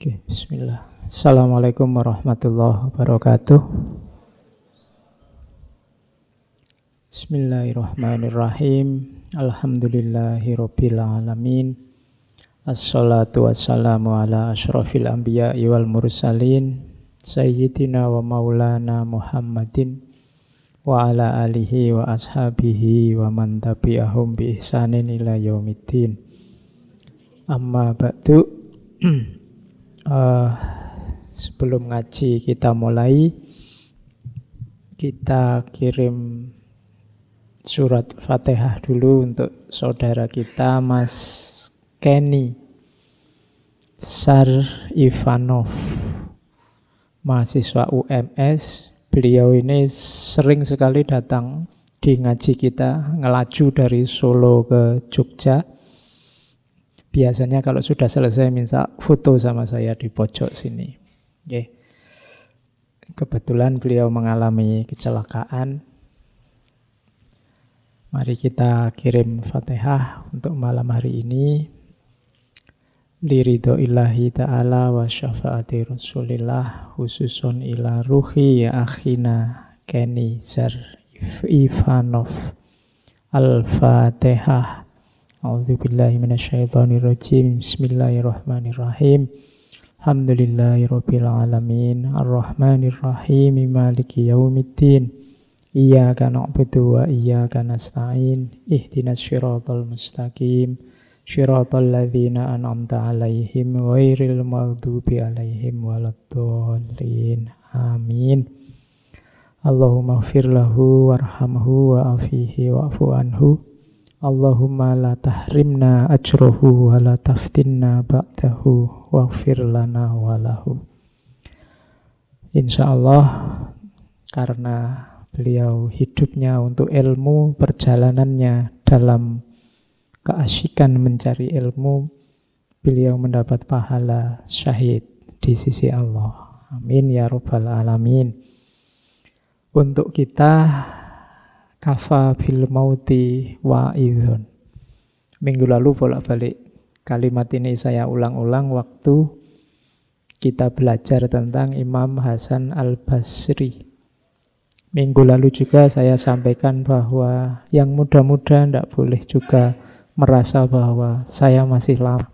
Oke, bismillah. Assalamualaikum warahmatullahi wabarakatuh. Bismillahirrahmanirrahim. Alhamdulillahirabbil alamin. Assalatu wassalamu ala asyrafil anbiya'i wal mursalin sayyidina wa maulana Muhammadin wa ala alihi wa ashabihi wa man tabi'ahum bi ihsanin ila yaumiddin. Amma ba'du. Sebelum ngaji kita mulai, kita kirim surat Fatihah dulu untuk saudara kita Mas Kenny Sarifanov, mahasiswa UMS. Beliau ini sering sekali datang di ngaji kita, ngelaju dari Solo ke Jogja. Biasanya kalau sudah selesai minta foto sama saya di pojok sini. Oke. Kebetulan beliau mengalami kecelakaan. Mari kita kirim Fatihah untuk malam hari ini. Liridho'illahi ta'ala wa syafaati Rasulillah khususun ila ruhi ya akhina Kenny Sarifanov. Al-Fatihah. A'udzubillahi minasyaitonirrajim. Bismillahirrahmanirrahim. Alhamdulillahirabbil alamin. Arrahmanirrahim. Maliki yaumiddin. Iyyaka na'budu wa iyyaka nasta'in. Ihdinas syiratal mustaqim. Syiratal ladzina an'amta 'alaihim ghairil maghdubi 'alaihim waladdallin. Amin. Allahumma ighfir lahu warhamhu wa'afihi wa'fu anhu. Allahumma la tahrimna ajrohu wa la taftinna ba'dahu waghfir lana walahu. InsyaAllah karena beliau hidupnya untuk ilmu, perjalanannya dalam keasyikan mencari ilmu, beliau mendapat pahala syahid di sisi Allah. Amin ya rabbal alamin. Untuk kita, kafa bil mauti wa'idhun. Minggu lalu bolak-balik kalimat ini saya ulang-ulang waktu kita belajar tentang Imam Hasan al-Basri. Minggu lalu juga saya sampaikan bahwa yang muda-muda tidak boleh juga merasa bahwa saya masih lama.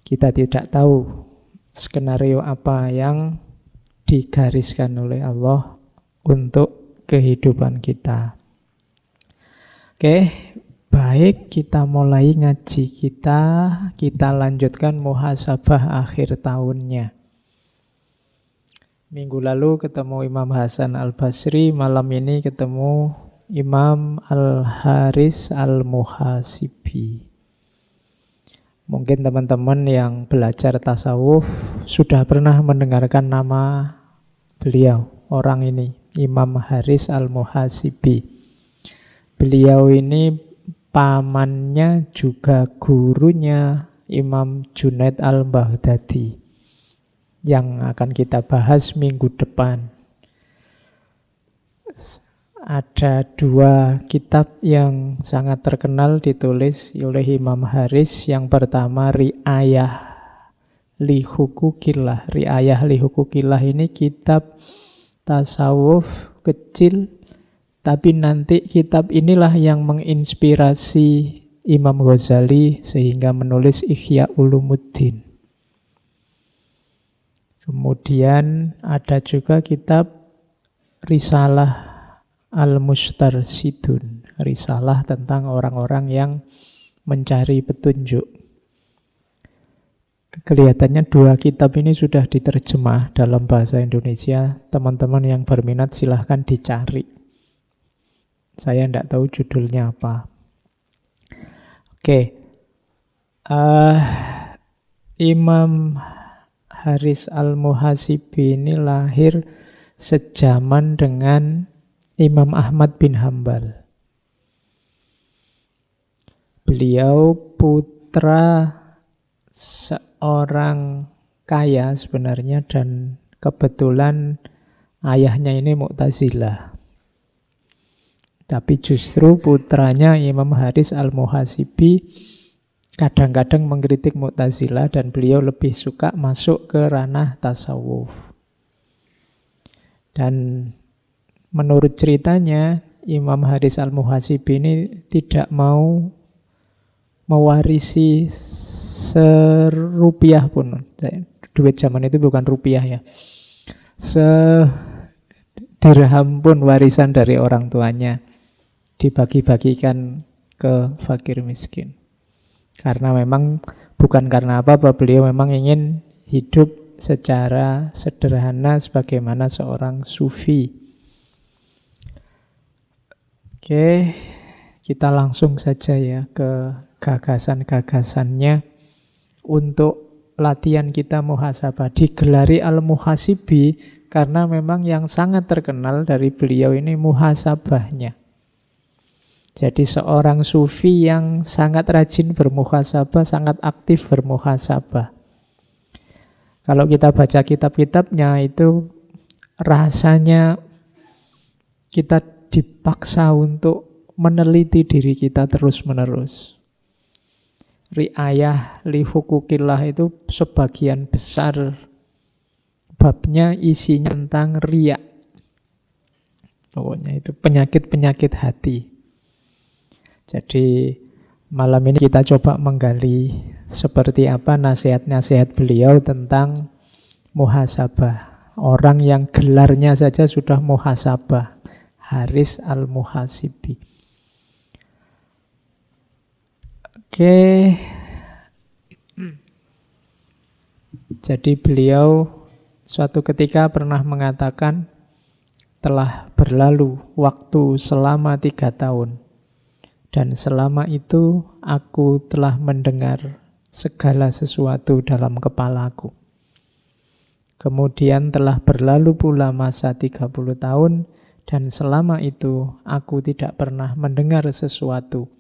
Kita tidak tahu skenario apa yang digariskan oleh Allah untuk kehidupan kita. Oke, baik, kita mulai ngaji kita lanjutkan muhasabah akhir tahunnya. Minggu lalu ketemu Imam Hasan al-Basri, malam ini ketemu Imam Al-Haris Al-Muhasibi. Mungkin teman-teman yang belajar tasawuf sudah pernah mendengarkan nama beliau, orang ini, Imam Haris Al-Muhasibi. Beliau ini pamannya juga gurunya Imam Junaid Al-Baghdadi yang akan kita bahas minggu depan. Ada dua kitab yang sangat terkenal ditulis oleh Imam Haris. Yang pertama Ri'ayah li Hukukillah. Ri'ayah li Hukukillah ini kitab tasawuf kecil, tapi nanti kitab inilah yang menginspirasi Imam Ghazali sehingga menulis Ihya Ulumuddin. Kemudian ada juga kitab Risalah Al-Mustarsidun, risalah tentang orang-orang yang mencari petunjuk. Kelihatannya dua kitab ini sudah diterjemah dalam bahasa Indonesia. Teman-teman yang berminat silahkan dicari. Saya tidak tahu judulnya apa. Oke. Imam Haris Al-Muhasibi ini lahir sejaman dengan Imam Ahmad bin Hambal. Beliau putra seorang kaya sebenarnya, dan kebetulan ayahnya ini Mu'tazilah. Tapi justru putranya Imam Haris Al-Muhasibi kadang-kadang mengkritik Mu'tazilah, dan beliau lebih suka masuk ke ranah tasawuf. Dan menurut ceritanya, Imam Haris Al-Muhasibi ini tidak mau mewarisi serupiah pun. Duit zaman itu bukan rupiah ya. Sedirham pun warisan dari orang tuanya dibagi-bagikan ke fakir miskin. Karena memang bukan karena apa-apa, beliau memang ingin hidup secara sederhana sebagaimana seorang sufi. Oke, kita langsung saja ya ke gagasan-gagasannya untuk latihan kita muhasabah. Digelari Al-Muhasibi karena memang yang sangat terkenal dari beliau ini muhasabahnya. Jadi seorang sufi yang sangat rajin bermuhasabah, sangat aktif bermuhasabah. Kalau kita baca kitab-kitabnya itu rasanya kita dipaksa untuk meneliti diri kita terus-menerus. Ri'ayah li hukukillah itu sebagian besar babnya isinya tentang riya. Pokoknya itu penyakit-penyakit hati. Jadi malam ini kita coba menggali seperti apa nasihat-nasihat beliau tentang muhasabah. Orang yang gelarnya saja sudah muhasabah, Haris Al-Muhasibi. Oke. Jadi beliau suatu ketika pernah mengatakan, telah berlalu waktu selama 3 tahun. Dan selama itu aku telah mendengar segala sesuatu dalam kepalaku. Kemudian telah berlalu pula masa 30 tahun, dan selama itu aku tidak pernah mendengar sesuatu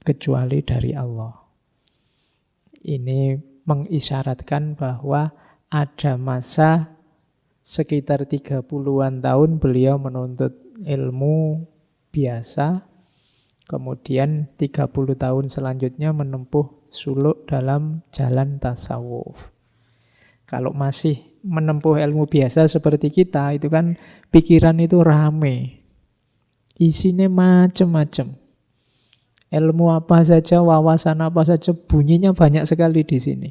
kecuali dari Allah. Ini mengisyaratkan bahwa ada masa sekitar 30-an tahun beliau menuntut ilmu biasa, kemudian 30 tahun selanjutnya menempuh suluk dalam jalan tasawuf. Kalau masih menempuh ilmu biasa seperti kita, itu kan pikiran itu rame. Isinya macam-macam. Ilmu apa saja, wawasan apa saja, bunyinya banyak sekali di sini.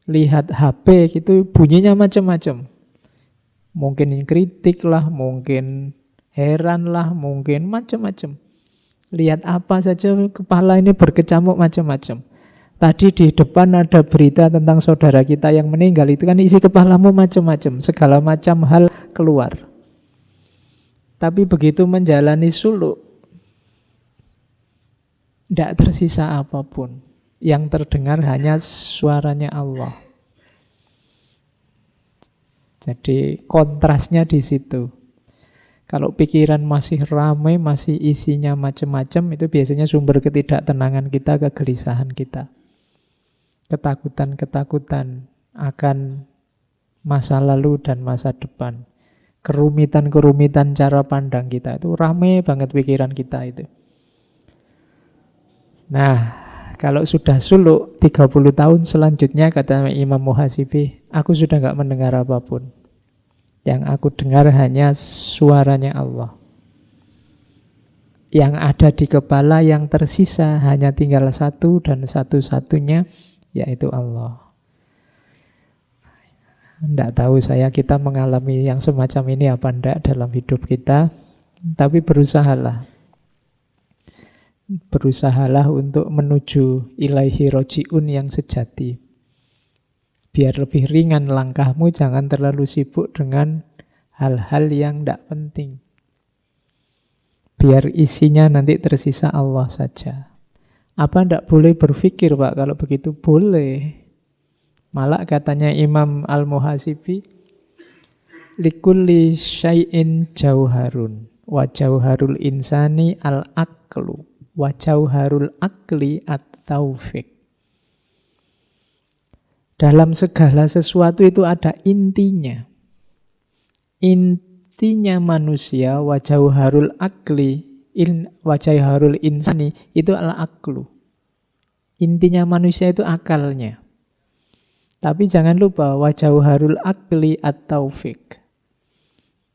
Lihat HP gitu, bunyinya macam-macam. Mungkin kritik lah, mungkin heran lah, mungkin macam-macam. Lihat apa saja, kepala ini berkecamuk macam-macam. Tadi di depan ada berita tentang saudara kita yang meninggal, itu kan isi kepalamu macam-macam, segala macam hal keluar. Tapi begitu menjalani suluk, tidak tersisa apapun. Yang terdengar hanya suaranya Allah. Jadi kontrasnya di situ. Kalau pikiran masih ramai, masih isinya macam-macam, itu biasanya sumber ketidaktenangan kita, kegelisahan kita. Ketakutan-ketakutan akan masa lalu dan masa depan. Kerumitan-kerumitan cara pandang kita, itu ramai banget pikiran kita itu. Nah, kalau sudah suluk 30 tahun selanjutnya, kata Imam Muhasibi, aku sudah nggak mendengar apapun. Yang aku dengar hanya suaranya Allah. Yang ada di kepala yang tersisa hanya tinggal satu dan satu-satunya, yaitu Allah. Tidak tahu saya kita mengalami yang semacam ini apa enggak dalam hidup kita, tapi berusahalah. Berusahalah untuk menuju ilaihi roji'un yang sejati. Biar lebih ringan langkahmu, jangan terlalu sibuk dengan hal-hal yang tidak penting. Biar isinya nanti tersisa Allah saja. Apa tidak boleh berpikir, Pak? Kalau begitu boleh. Malah katanya Imam Al-Muhasibi, likulli syai'in jauharun, wa jauharul insani al-aqlu, wa jauharul akli at-taufiq. Dalam segala sesuatu itu ada intinya. Intinya manusia, wa jauharul akli, wa jauharul insani, itu al-aqlu. Intinya manusia itu akalnya. Tapi jangan lupa wa jauharul akli at-taufik.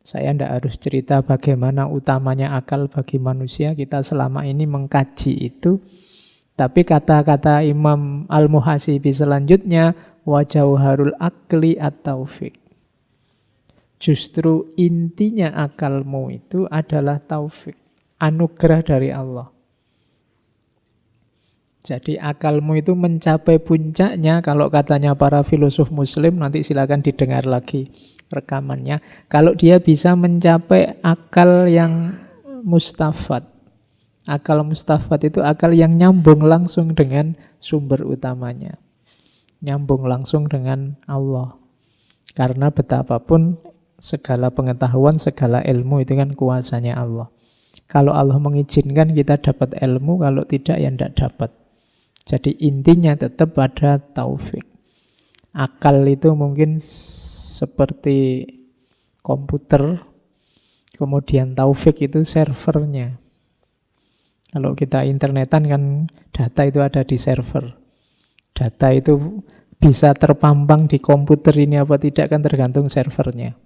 Saya tidak harus cerita bagaimana utamanya akal bagi manusia. Kita selama ini mengkaji itu. Tapi kata-kata Imam Al-Muhasibi selanjutnya wa jauharul akli at-taufik. Justru intinya akalmu itu adalah taufik, anugerah dari Allah. Jadi akalmu itu mencapai puncaknya, kalau katanya para filosof muslim, nanti silakan didengar lagi rekamannya. Kalau dia bisa mencapai akal yang mustafad. Akal mustafad itu akal yang nyambung langsung dengan sumber utamanya. Nyambung langsung dengan Allah. Karena betapapun segala pengetahuan, segala ilmu itu kan kuasanya Allah. Kalau Allah mengizinkan kita dapat ilmu, kalau tidak ya tidak dapat. Jadi intinya tetap pada taufik. Akal itu mungkin seperti komputer, kemudian taufik itu servernya. Kalau kita internetan kan data itu ada di server. Data itu bisa terpampang di komputer ini apa tidak kan tergantung servernya.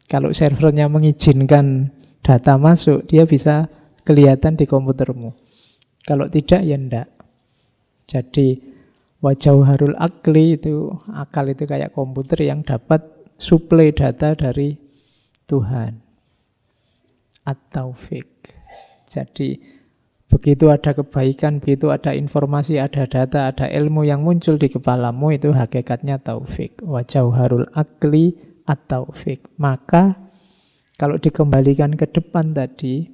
Kalau servernya mengizinkan data masuk, dia bisa kelihatan di komputermu. Kalau tidak, ya enggak. Jadi, wajauharul akli itu, akal itu kayak komputer yang dapat suplai data dari Tuhan. At-taufik. Jadi, begitu ada kebaikan, begitu ada informasi, ada data, ada ilmu yang muncul di kepalamu, itu hakikatnya taufik. Wajauharul akli at-taufik. Maka kalau dikembalikan ke depan tadi,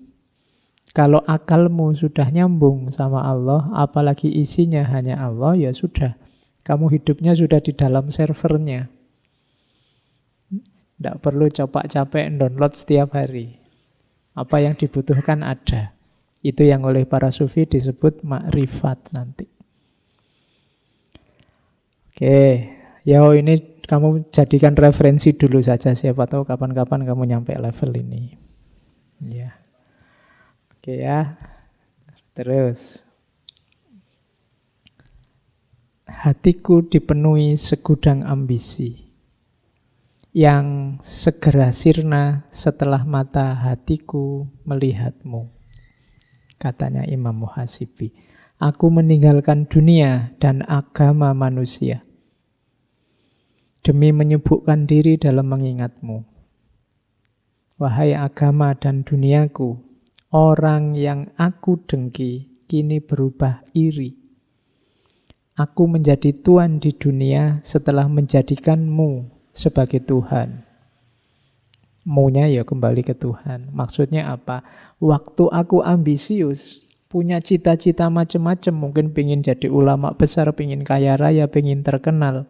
kalau akalmu sudah nyambung sama Allah, apalagi isinya hanya Allah, ya sudah. Kamu hidupnya sudah di dalam servernya. Tidak perlu capek-capek download setiap hari. Apa yang dibutuhkan ada. Itu yang oleh para sufi disebut makrifat nanti. Oke, ya ini kamu jadikan referensi dulu saja, siapa tahu kapan-kapan kamu nyampe level ini. Ya. Oke ya. Terus. Hatiku dipenuhi segudang ambisi yang segera sirna setelah mata hatiku melihatmu. Katanya Imam Muhasibi. Aku meninggalkan dunia dan agama manusia demi menyibukkan diri dalam mengingatmu. Wahai agama dan duniaku, orang yang aku dengki kini berubah iri. Aku menjadi tuan di dunia setelah menjadikanmu sebagai Tuhan. Maunya ya kembali ke Tuhan. Maksudnya apa? Waktu aku ambisius, punya cita-cita macam-macam, mungkin pengen jadi ulama besar, pengen kaya raya, pengen terkenal.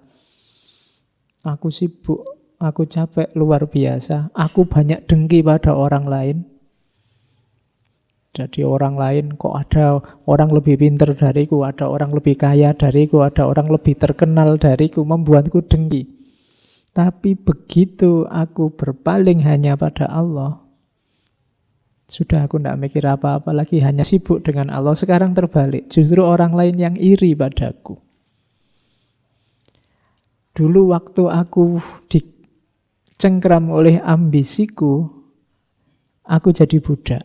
Aku sibuk, aku capek luar biasa, aku banyak dengki pada orang lain. Jadi orang lain kok ada orang lebih pintar dariku, ada orang lebih kaya dariku, ada orang lebih terkenal dariku, membuatku dengki. Tapi begitu aku berpaling hanya pada Allah, sudah aku tidak mikir apa-apa lagi, hanya sibuk dengan Allah. Sekarang terbalik, justru orang lain yang iri padaku. Dulu waktu aku dicengkram oleh ambisiku, aku jadi budak.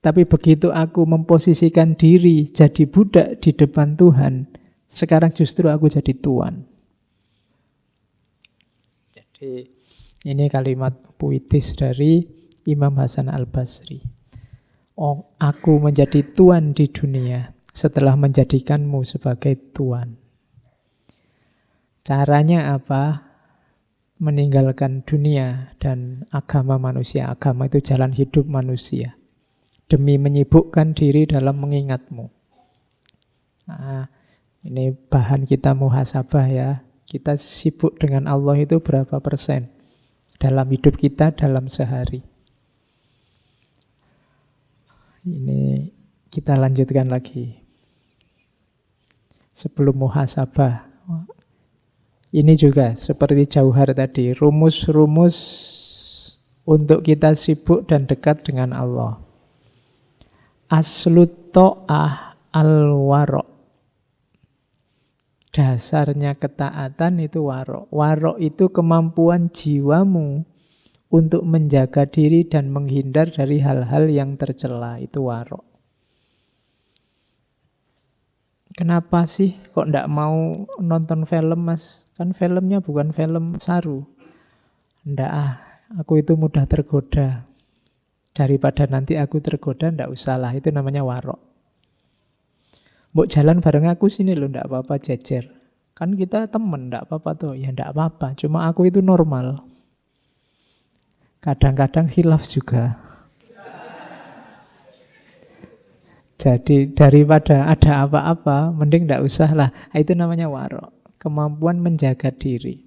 Tapi begitu aku memposisikan diri jadi budak di depan Tuhan, sekarang justru aku jadi tuan. Jadi ini kalimat puitis dari Imam Hasan Al-Basri. Oh, aku menjadi tuan di dunia setelah menjadikanmu sebagai tuan. Caranya apa? Meninggalkan dunia dan agama manusia. Agama itu jalan hidup manusia. Demi menyibukkan diri dalam mengingatmu. Nah, ini bahan kita muhasabah ya. Kita sibuk dengan Allah itu berapa persen dalam hidup kita dalam sehari. Ini kita lanjutkan lagi. Sebelum muhasabah. Ini juga seperti jauhar tadi. Rumus-rumus untuk kita sibuk dan dekat dengan Allah. Aslut to'ah al-warok. dasarnya ketaatan itu warok. Warok itu kemampuan jiwamu untuk menjaga diri dan menghindar dari hal-hal yang tercela. Itu warok. Kenapa sih kok ndak mau nonton film, Mas? Kan filmnya bukan film saru. Ndak aku itu mudah tergoda. Daripada nanti aku tergoda, ndak usahlah. Itu namanya warok. Mbok jalan bareng aku sini loh, ndak apa-apa jejer. Kan kita temen, ndak apa-apa tuh. Ya ndak apa-apa, cuma aku itu normal. Kadang-kadang khilaf juga. Jadi daripada ada apa-apa, mending ndak usah lah. Itu namanya warok. Kemampuan menjaga diri.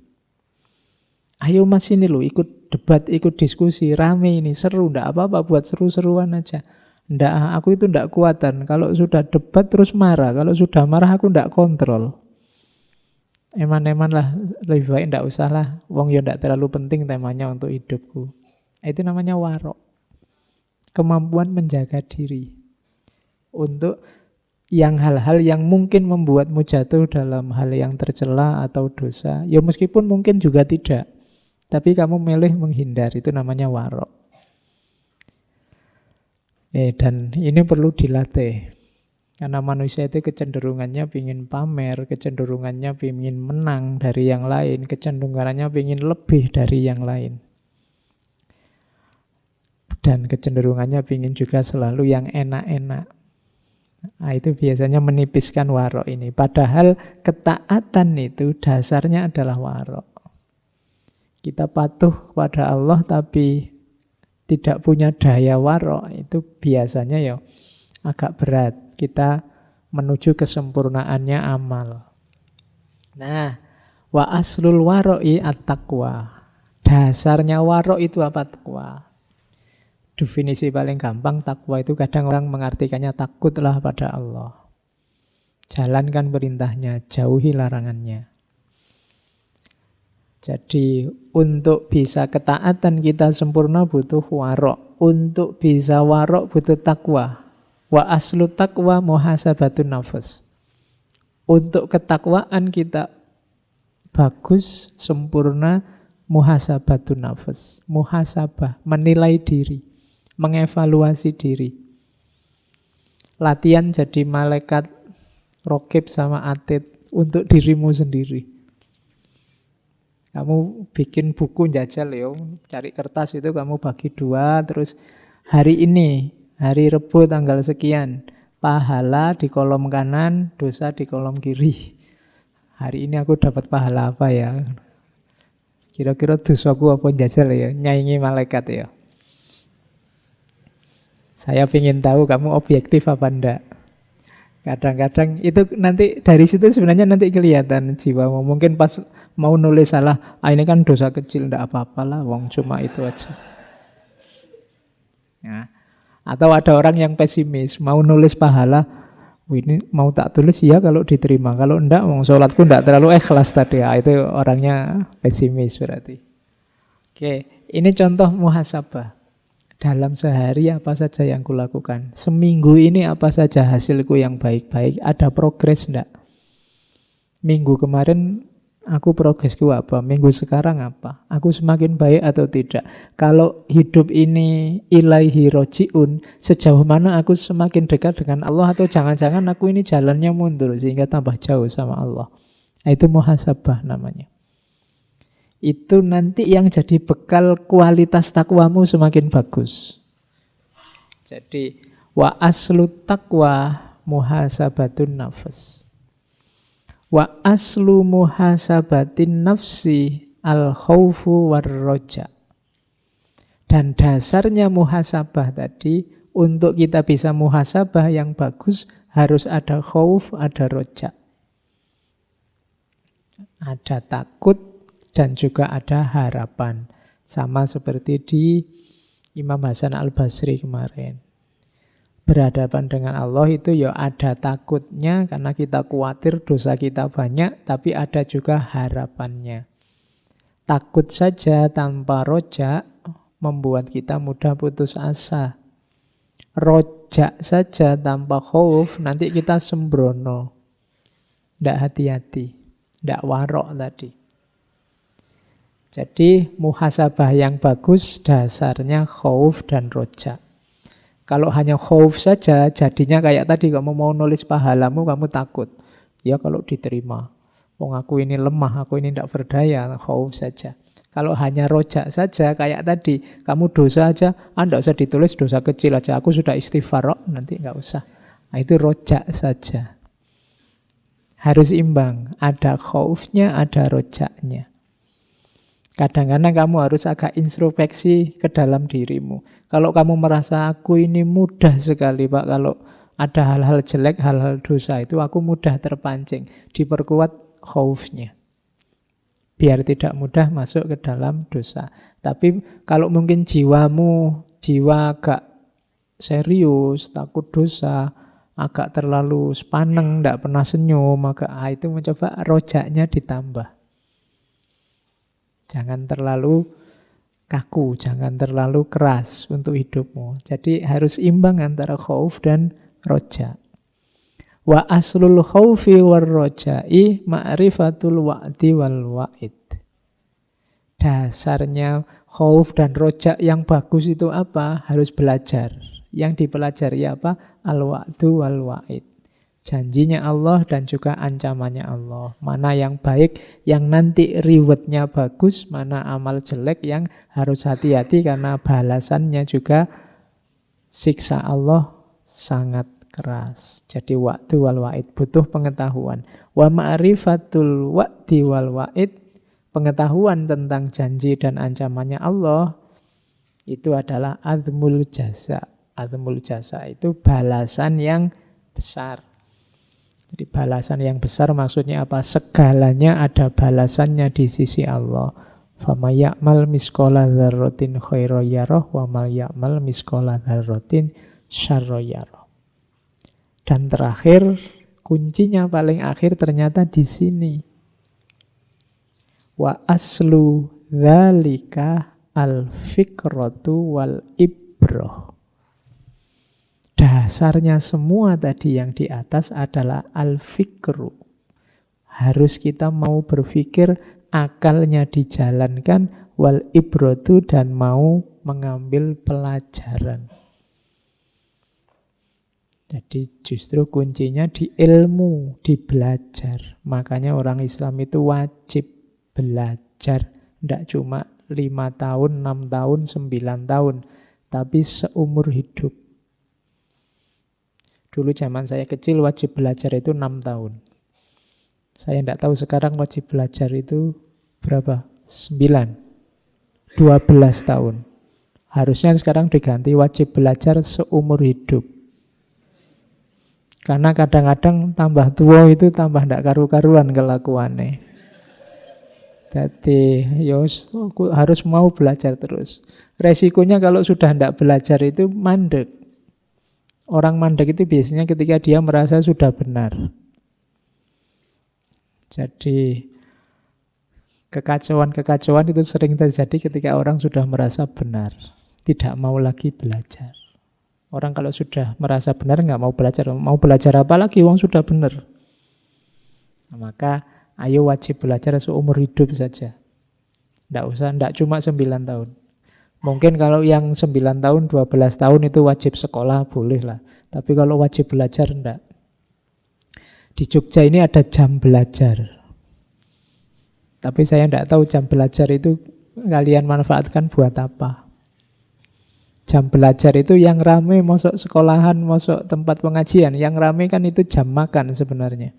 Ayo Mas ini loh, ikut debat, ikut diskusi, rame ini, seru, ndak apa-apa, buat seru-seruan aja. Ndak, aku itu ndak kuatan. Kalau sudah debat terus marah. Kalau sudah marah aku ndak kontrol. Eman-eman lah, lebih baik ndak usah lah. Wong ya ndak terlalu penting temanya untuk hidupku. Itu namanya warok. Kemampuan menjaga diri. Untuk yang hal-hal yang mungkin membuatmu jatuh dalam hal yang tercela atau dosa. Ya meskipun mungkin juga tidak. Tapi kamu milih menghindar. Itu namanya warok. Dan ini perlu dilatih. Karena manusia itu kecenderungannya ingin pamer, kecenderungannya ingin menang dari yang lain, kecenderungannya ingin lebih dari yang lain. Dan kecenderungannya ingin juga selalu yang enak-enak. Nah, itu biasanya menipiskan warok ini. Padahal ketaatan itu dasarnya adalah warok. Kita patuh pada Allah tapi tidak punya daya warok, itu biasanya ya agak berat. Kita menuju kesempurnaannya amal. Nah, wa aslul waro'i at-taqwa. Dasarnya warok itu apa? Taqwa. Definisi paling gampang takwa itu kadang orang mengartikannya takutlah pada Allah. Jalankan perintahnya, jauhi larangannya. Jadi untuk bisa ketaatan kita sempurna butuh warok. Untuk bisa warok butuh takwa. Wa aslu takwa muhasabatun nafas. Untuk ketakwaan kita bagus, sempurna, muhasabatun nafas. Muhasabah, menilai diri. Mengevaluasi diri. Latihan jadi malaikat rokib sama atid untuk dirimu sendiri. Kamu bikin buku jajal ya, cari kertas itu kamu bagi 2, terus hari ini, hari Rebo tanggal sekian, pahala di kolom kanan, dosa di kolom kiri. Hari ini aku dapat pahala apa ya? Kira-kira dosaku apa jajal ya? Nyaingi malaikat ya. Saya ingin tahu kamu objektif apa enggak. Kadang-kadang itu nanti dari situ sebenarnya nanti kelihatan jiwamu. Mungkin pas mau nulis salah, ini kan dosa kecil, enggak apa-apalah, wong cuma itu aja. Ya. Atau ada orang yang pesimis, mau nulis pahala, ini mau tak tulis ya kalau diterima. Kalau enggak, wong sholatku enggak terlalu ikhlas tadi. Ya, itu orangnya pesimis berarti. Oke, ini contoh muhasabah. Dalam sehari apa saja yang kulakukan? Seminggu ini apa saja hasilku yang baik-baik? Ada progres enggak? Minggu kemarin aku progresku apa? Minggu sekarang apa? Aku semakin baik atau tidak? Kalau hidup ini ilaihi roji'un, sejauh mana aku semakin dekat dengan Allah? Atau jangan-jangan aku ini jalannya mundur sehingga tambah jauh sama Allah? Itu muhasabah namanya. Itu nanti yang jadi bekal kualitas takwamu semakin bagus. Jadi wa aslu taqwa muhasabatun nafs. Wa aslu muhasabatin nafsi al khaufu war roja. Dan dasarnya muhasabah tadi, untuk kita bisa muhasabah yang bagus harus ada khauf, ada roja. Ada takut dan juga ada harapan. Sama seperti di Imam Hasan Al-Basri kemarin. Berhadapan dengan Allah itu ya ada takutnya karena kita khawatir dosa kita banyak, tapi ada juga harapannya. Takut saja tanpa roja membuat kita mudah putus asa. Rojak saja tanpa khauf nanti kita sembrono. Tidak hati-hati. Tidak warok tadi. Jadi muhasabah yang bagus dasarnya khauf dan roja. Kalau hanya khauf saja, jadinya kayak tadi, kamu mau nulis pahalamu, kamu takut. Ya kalau diterima. Wong aku ini lemah, aku ini tidak berdaya, khauf saja. Kalau hanya roja saja, kayak tadi, kamu dosa aja, tidak usah ditulis, dosa kecil aja. Aku sudah istighfar, nanti nggak usah. Nah, itu roja saja. Harus imbang, ada khaufnya, ada rojaknya. Kadang-kadang kamu harus agak introspeksi ke dalam dirimu. Kalau kamu merasa aku ini mudah sekali Pak, kalau ada hal-hal jelek, hal-hal dosa itu aku mudah terpancing. Diperkuat khaufnya. Biar tidak mudah masuk ke dalam dosa. Tapi kalau mungkin jiwamu, jiwa agak serius, takut dosa, agak terlalu sepaneng, tidak pernah senyum, maka itu mencoba rojaknya ditambah. Jangan terlalu kaku, jangan terlalu keras untuk hidupmu. Jadi harus imbang antara khauf dan roja. Wa aslul khaufi war roja'i ma'rifatul wa'di wal wa'id. Dasarnya khauf dan roja yang bagus itu apa? Harus belajar. Yang dipelajari apa? Al-wa'du wal wa'id. Janjinya Allah dan juga ancamannya Allah. Mana yang baik, yang nanti rewardnya bagus, mana amal jelek yang harus hati-hati karena balasannya juga siksa Allah sangat keras. Jadi wa'du wal wa'id butuh pengetahuan. Wa ma'rifatul wa'di wal wa'id, pengetahuan tentang janji dan ancamannya Allah itu adalah azmul jaza. Azmul jaza itu balasan yang besar. Jadi balasan yang besar maksudnya apa? Segalanya ada balasannya di sisi Allah. Fama ya'mal miskola dzarratin khairan yarah wa ma ya'mal miskola dzarratin syarran yarah. Dan terakhir, kuncinya paling akhir ternyata di sini. Wa aslu dzalika al-fikratu wal ibrah. Dasarnya semua tadi yang di atas adalah al-fikru. Harus kita mau berpikir, akalnya dijalankan, wal ibratu, dan mau mengambil pelajaran. Jadi justru kuncinya di ilmu, di belajar. Makanya orang Islam itu wajib belajar. Tidak cuma 5 tahun, 6 tahun, 9 tahun. Tapi seumur hidup. Dulu zaman saya kecil wajib belajar itu 6 tahun. Saya tidak tahu sekarang wajib belajar itu berapa? 9. 12 tahun. Harusnya sekarang diganti wajib belajar seumur hidup. Karena kadang-kadang tambah tua itu tambah tidak karu-karuan kelakuannya. Jadi aku harus mau belajar terus. Resikonya kalau sudah tidak belajar itu mandek. Orang mandek itu biasanya ketika dia merasa sudah benar. Jadi kekacauan-kekacauan itu sering terjadi ketika orang sudah merasa benar. Tidak mau lagi belajar. Orang kalau sudah merasa benar nggak mau belajar. Mau belajar apa lagi? Wong sudah benar. Nah, maka ayo wajib belajar seumur hidup saja. Tidak usah, tidak cuma 9 tahun. Mungkin kalau yang 9 tahun, 12 tahun itu wajib sekolah, boleh lah. Tapi kalau wajib belajar, enggak. Di Jogja ini ada jam belajar. Tapi saya enggak tahu jam belajar itu kalian manfaatkan buat apa. Jam belajar itu yang rame, masuk sekolahan, masuk tempat pengajian. Yang rame kan itu jam makan sebenarnya.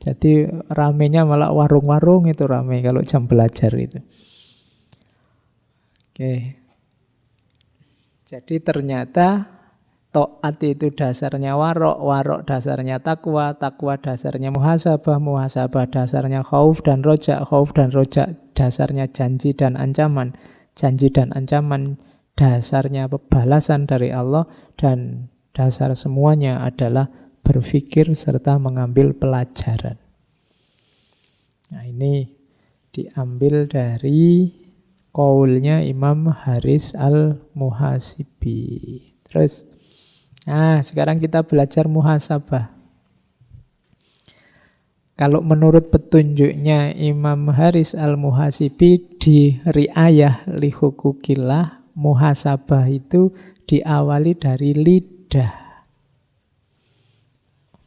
Jadi ramenya malah warung-warung itu rame kalau jam belajar itu. Oke. Jadi ternyata taat itu dasarnya warok, warok dasarnya takwa, takwa dasarnya muhasabah, muhasabah dasarnya khauf dan roja dasarnya janji dan ancaman, janji dan ancaman dasarnya pembalasan dari Allah, dan dasar semuanya adalah berpikir serta mengambil pelajaran. Nah, ini diambil dari qaulnya Imam Haris Al-Muhasibi. Terus, sekarang kita belajar muhasabah. Kalau menurut petunjuknya Imam Haris Al-Muhasibi di Ri'ayah li Hukukillah, muhasabah itu diawali dari lidah.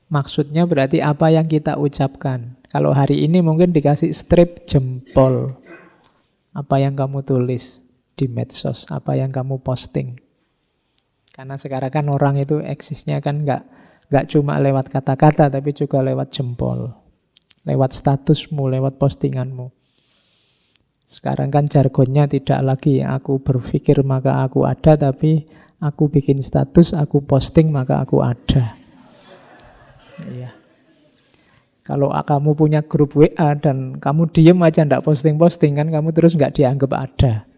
Maksudnya berarti apa yang kita ucapkan. Kalau hari ini mungkin dikasih strip jempol. Apa yang kamu tulis di medsos, apa yang kamu posting. Karena sekarang kan orang itu eksisnya kan nggak cuma lewat kata-kata, tapi juga lewat jempol. Lewat statusmu, lewat postinganmu. Sekarang kan jargonnya tidak lagi aku berpikir maka aku ada, tapi aku bikin status, aku posting maka aku ada. Iya. Kalau kamu punya grup WA dan kamu diem aja ndak posting-posting, kan kamu terus nggak dianggap ada.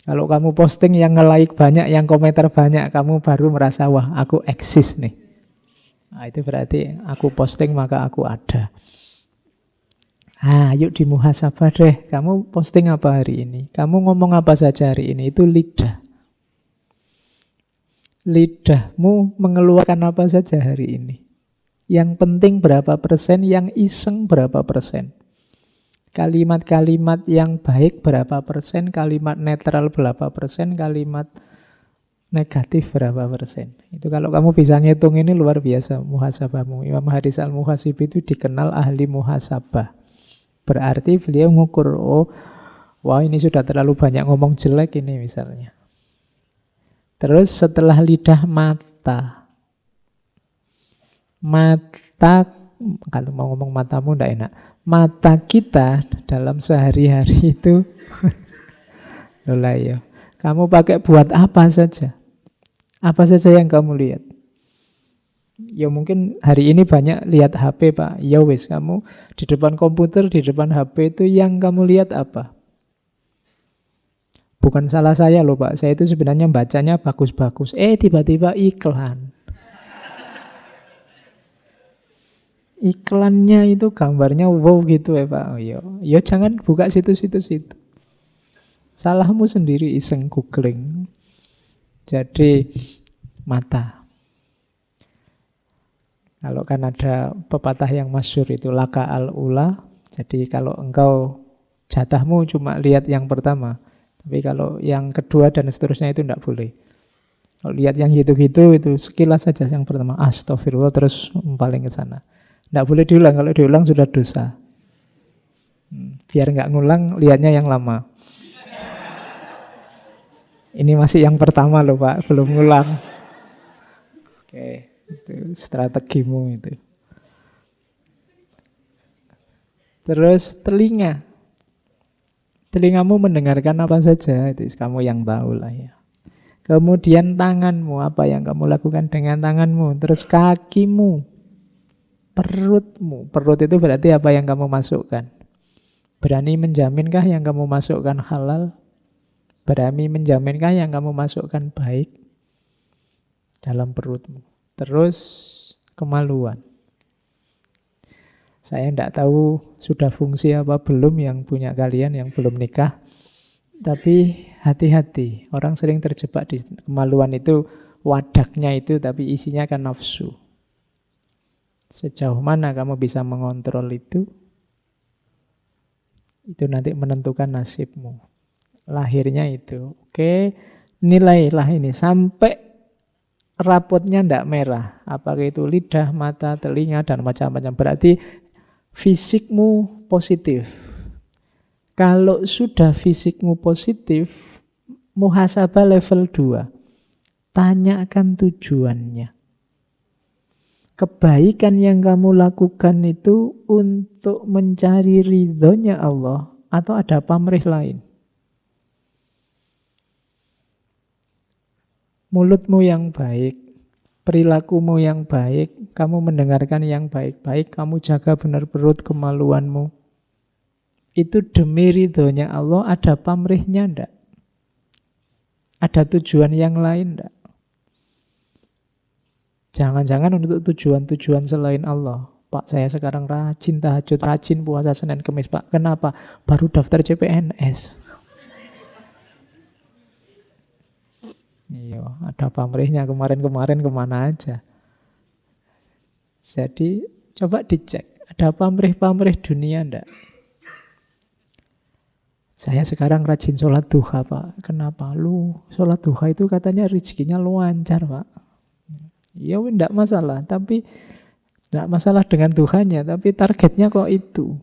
Kalau kamu posting yang nge-like banyak, yang komentar banyak, kamu baru merasa wah aku eksis nih. Nah, itu berarti aku posting maka aku ada. Yuk di muhasabah deh. Kamu posting apa hari ini? Kamu ngomong apa saja hari ini? Itu lidah. Lidahmu mengeluarkan apa saja hari ini? Yang penting berapa persen, yang iseng berapa persen? Kalimat-kalimat yang baik berapa persen, kalimat netral berapa persen, kalimat negatif berapa persen. Itu kalau kamu bisa ngitung ini luar biasa muhasabahmu. Imam Haris Al-Muhasibi itu dikenal ahli muhasabah. Berarti beliau ngukur, wah ini sudah terlalu banyak ngomong jelek ini misalnya. Terus setelah lidah, mata. Mata, kalau mau ngomong matamu enggak enak. Mata kita dalam sehari-hari itu, lola ya. Kamu pakai buat apa saja? Apa saja yang kamu lihat? Ya mungkin hari ini banyak lihat HP Pak. Ya wis, kamu di depan komputer, di depan HP itu yang kamu lihat apa? Bukan salah saya loh Pak, saya itu sebenarnya bacanya bagus-bagus. Tiba-tiba iklan. Iklannya itu gambarnya wow gitu ya Pak. Ya jangan buka situs-situs itu. Salahmu sendiri iseng googling. Jadi mata. Kalau kan ada pepatah yang masyhur itu laka al-ula. Jadi kalau engkau jatahmu cuma lihat yang pertama. Tapi kalau yang kedua dan seterusnya itu tidak boleh. Kalau lihat yang gitu-gitu itu sekilas saja yang pertama. Astagfirullah terus paling ke sana. Tidak boleh diulang. Kalau diulang sudah dosa. Biar nggak ngulang lihatnya yang lama. Ini masih yang pertama loh Pak, belum ngulang. Oke, itu strategimu itu. Terus telinga. Telingamu mendengarkan apa saja, itu kamu yang tahu lah ya. Kemudian tanganmu, apa yang kamu lakukan dengan tanganmu. Terus kakimu, perutmu. Perut itu berarti apa yang kamu masukkan. Berani menjaminkah yang kamu masukkan halal? Berani menjaminkah yang kamu masukkan baik dalam perutmu? Terus kemaluan. Saya tidak tahu sudah fungsi apa belum yang punya kalian yang belum nikah. Tapi hati-hati, orang sering terjebak di kemaluan itu, wadaknya itu tapi isinya kan nafsu. Sejauh mana kamu bisa mengontrol itu nanti menentukan nasibmu. Lahirnya itu. Oke, nilailah ini sampai rapotnya tidak merah. Apakah itu lidah, mata, telinga, dan macam-macam. Berarti fisikmu positif. Kalau sudah fisikmu positif, muhasabah level 2. Tanyakan tujuannya. Kebaikan yang kamu lakukan itu untuk mencari ridhonya Allah atau ada pamrih lain? Mulutmu yang baik, perilakumu yang baik, kamu mendengarkan yang baik-baik, kamu jaga benar perut kemaluanmu. Itu demi ridhonya Allah, ada pamrihnya enggak? Ada tujuan yang lain enggak? Jangan-jangan untuk tujuan-tujuan selain Allah. Pak, saya sekarang rajin tahajud, rajin puasa Senin Kemis, Pak. Kenapa? Baru daftar CPNS. Iya, ada pamrihnya kemarin-kemana aja. Jadi coba dicek, Ada pamrih-pamrih dunia enggak? Saya sekarang rajin sholat duha, Pak. Kenapa? Lu sholat duha itu katanya rezekinya lancar, Pak. Ya enggak masalah, tapi enggak masalah dengan Tuhannya, tapi targetnya kok itu.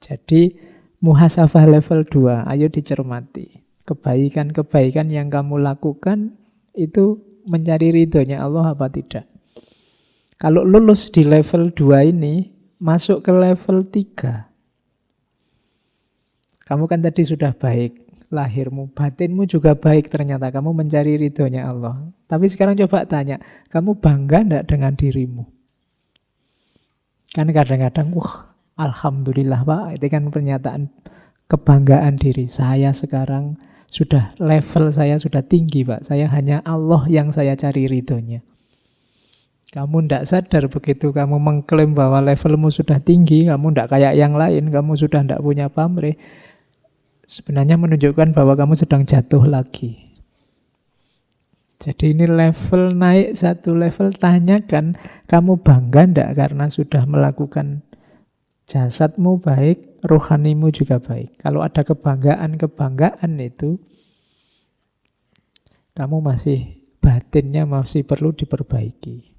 Jadi muhasabah level 2, ayo dicermati. Kebaikan-kebaikan yang kamu lakukan itu mencari ridhonya Allah apa tidak? Kalau lulus di level 2 ini, masuk ke level 3. Kamu kan tadi sudah baik, lahirmu, batinmu juga baik ternyata. Kamu mencari ridhonya Allah. Tapi sekarang coba tanya, kamu bangga enggak dengan dirimu? Kan kadang-kadang, wah alhamdulillah Pak, itu kan pernyataan kebanggaan diri. Saya sekarang sudah level saya sudah tinggi Pak. Saya hanya Allah yang saya cari ridhonya. Kamu tidak sadar begitu kamu mengklaim bahwa levelmu sudah tinggi, kamu tidak kayak yang lain, kamu sudah tidak punya pamrih. Sebenarnya menunjukkan bahwa kamu sedang jatuh lagi. Jadi ini level naik satu level, tanyakan kamu bangga tidak karena sudah melakukan jasadmu baik, rohanimu juga baik. Kalau ada kebanggaan-kebanggaan itu, kamu masih batinnya masih perlu diperbaiki.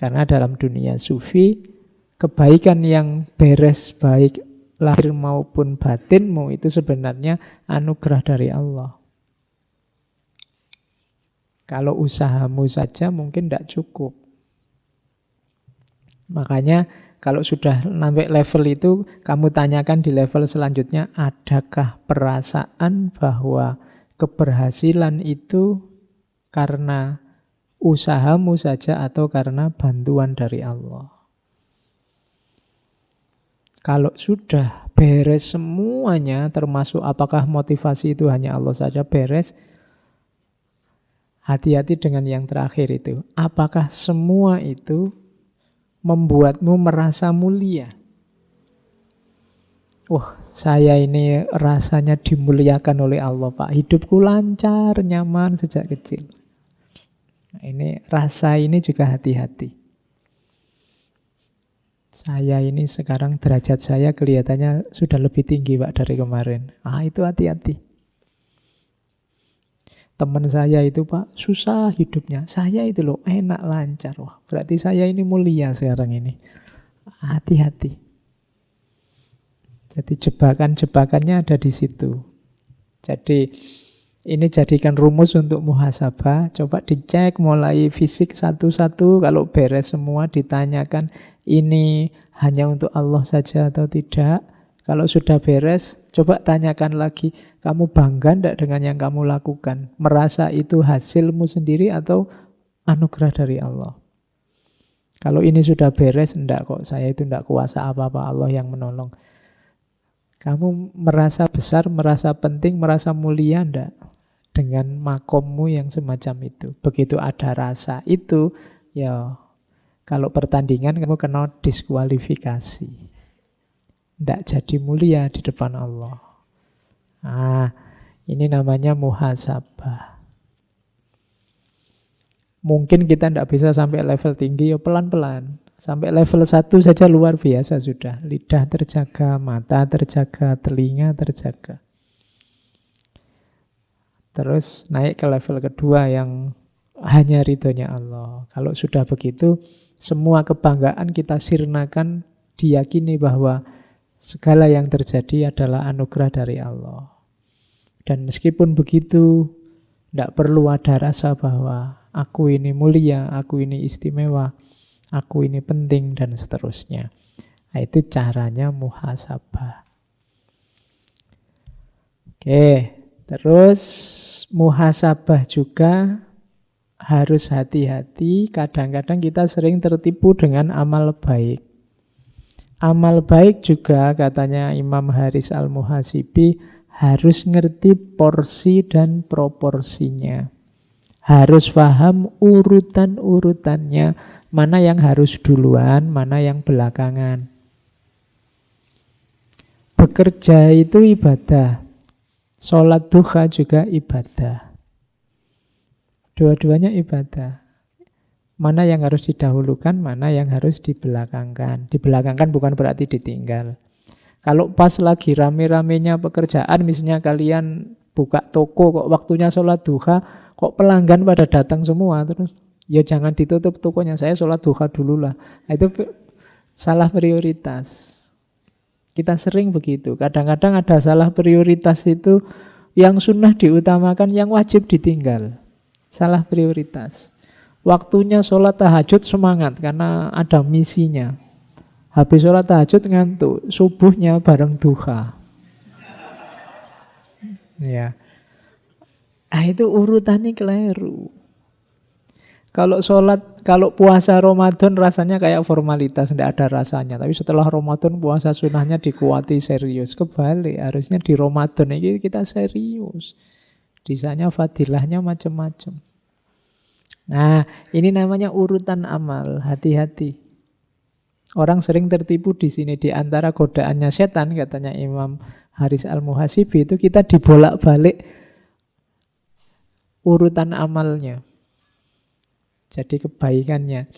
Karena dalam dunia sufi, kebaikan yang beres baik lahir maupun batinmu itu sebenarnya anugerah dari Allah. Kalau usahamu saja mungkin tidak cukup. Makanya kalau sudah sampai level itu, kamu tanyakan di level selanjutnya, adakah perasaan bahwa keberhasilan itu karena usahamu saja atau karena bantuan dari Allah? Kalau sudah beres semuanya, termasuk apakah motivasi itu hanya Allah saja beres, hati-hati dengan yang terakhir itu. Apakah semua itu membuatmu merasa mulia? Saya ini rasanya dimuliakan oleh Allah, Pak. Hidupku lancar, nyaman sejak kecil. Nah, ini rasa ini juga hati-hati. Saya ini sekarang derajat saya kelihatannya sudah lebih tinggi Pak dari kemarin. Itu hati-hati. Teman saya itu Pak susah hidupnya. Saya itu loh enak lancar. Wah, berarti saya ini mulia sekarang ini. Hati-hati. Jadi jebakan-jebakannya ada di situ. Jadi ini jadikan rumus untuk muhasabah. Coba dicek mulai fisik satu-satu. Kalau beres semua ditanyakan, ini hanya untuk Allah saja atau tidak? Kalau sudah beres, coba tanyakan lagi, kamu bangga enggak dengan yang kamu lakukan? Merasa itu hasilmu sendiri atau anugerah dari Allah? Kalau ini sudah beres, enggak kok, saya itu enggak kuasa apa-apa, Allah yang menolong. Kamu merasa besar, merasa penting, merasa mulia enggak? Dengan makommu yang semacam itu. Begitu ada rasa itu, ya kalau pertandingan kamu kena diskualifikasi. Tidak jadi mulia di depan Allah. Ini namanya muhasabah. Mungkin kita tidak bisa sampai level tinggi, ya pelan-pelan. Sampai level 1 saja luar biasa sudah. Lidah terjaga, mata terjaga, telinga terjaga. Terus naik ke level kedua yang hanya ridhonya Allah. Kalau sudah begitu, semua kebanggaan kita sirnakan, diyakini bahwa segala yang terjadi adalah anugerah dari Allah. Dan meskipun begitu, tidak perlu ada rasa bahwa aku ini mulia, aku ini istimewa, aku ini penting, dan seterusnya. Nah, itu caranya muhasabah. Oke. Terus muhasabah juga harus hati-hati. Kadang-kadang kita sering tertipu dengan amal baik. Amal baik juga katanya Imam Haris Al-Muhasibi harus ngerti porsi dan proporsinya. Harus paham urutan-urutannya. Mana yang harus duluan, mana yang belakangan. Bekerja itu ibadah. Sholat duha juga ibadah. Dua-duanya ibadah. Mana yang harus didahulukan, mana yang harus dibelakangkan. Dibelakangkan bukan berarti ditinggal. Kalau pas lagi rame-ramenya pekerjaan, misalnya kalian buka toko kok waktunya sholat duha, kok pelanggan pada datang semua, terus ya jangan ditutup tokonya, saya sholat duha dulu lah. Itu salah prioritas. Kita sering begitu. Kadang-kadang ada salah prioritas itu, yang sunnah diutamakan, yang wajib ditinggal. Salah prioritas. Waktunya sholat tahajud semangat karena ada misinya. Habis sholat tahajud ngantuk, subuhnya bareng duha. Ya, itu urutannya keliru. Kalau puasa Ramadan rasanya kayak formalitas, tidak ada rasanya. Tapi setelah Ramadan puasa sunnahnya dikuati serius. Kebalik, harusnya di Ramadan ini kita serius. Di sana fadilahnya macam-macam. Nah, ini namanya urutan amal. Hati-hati. Orang sering tertipu di sini. Di antara godaannya setan, katanya Imam Haris Al-Muhasibi, itu kita dibolak-balik urutan amalnya. Jadi kebaikannya.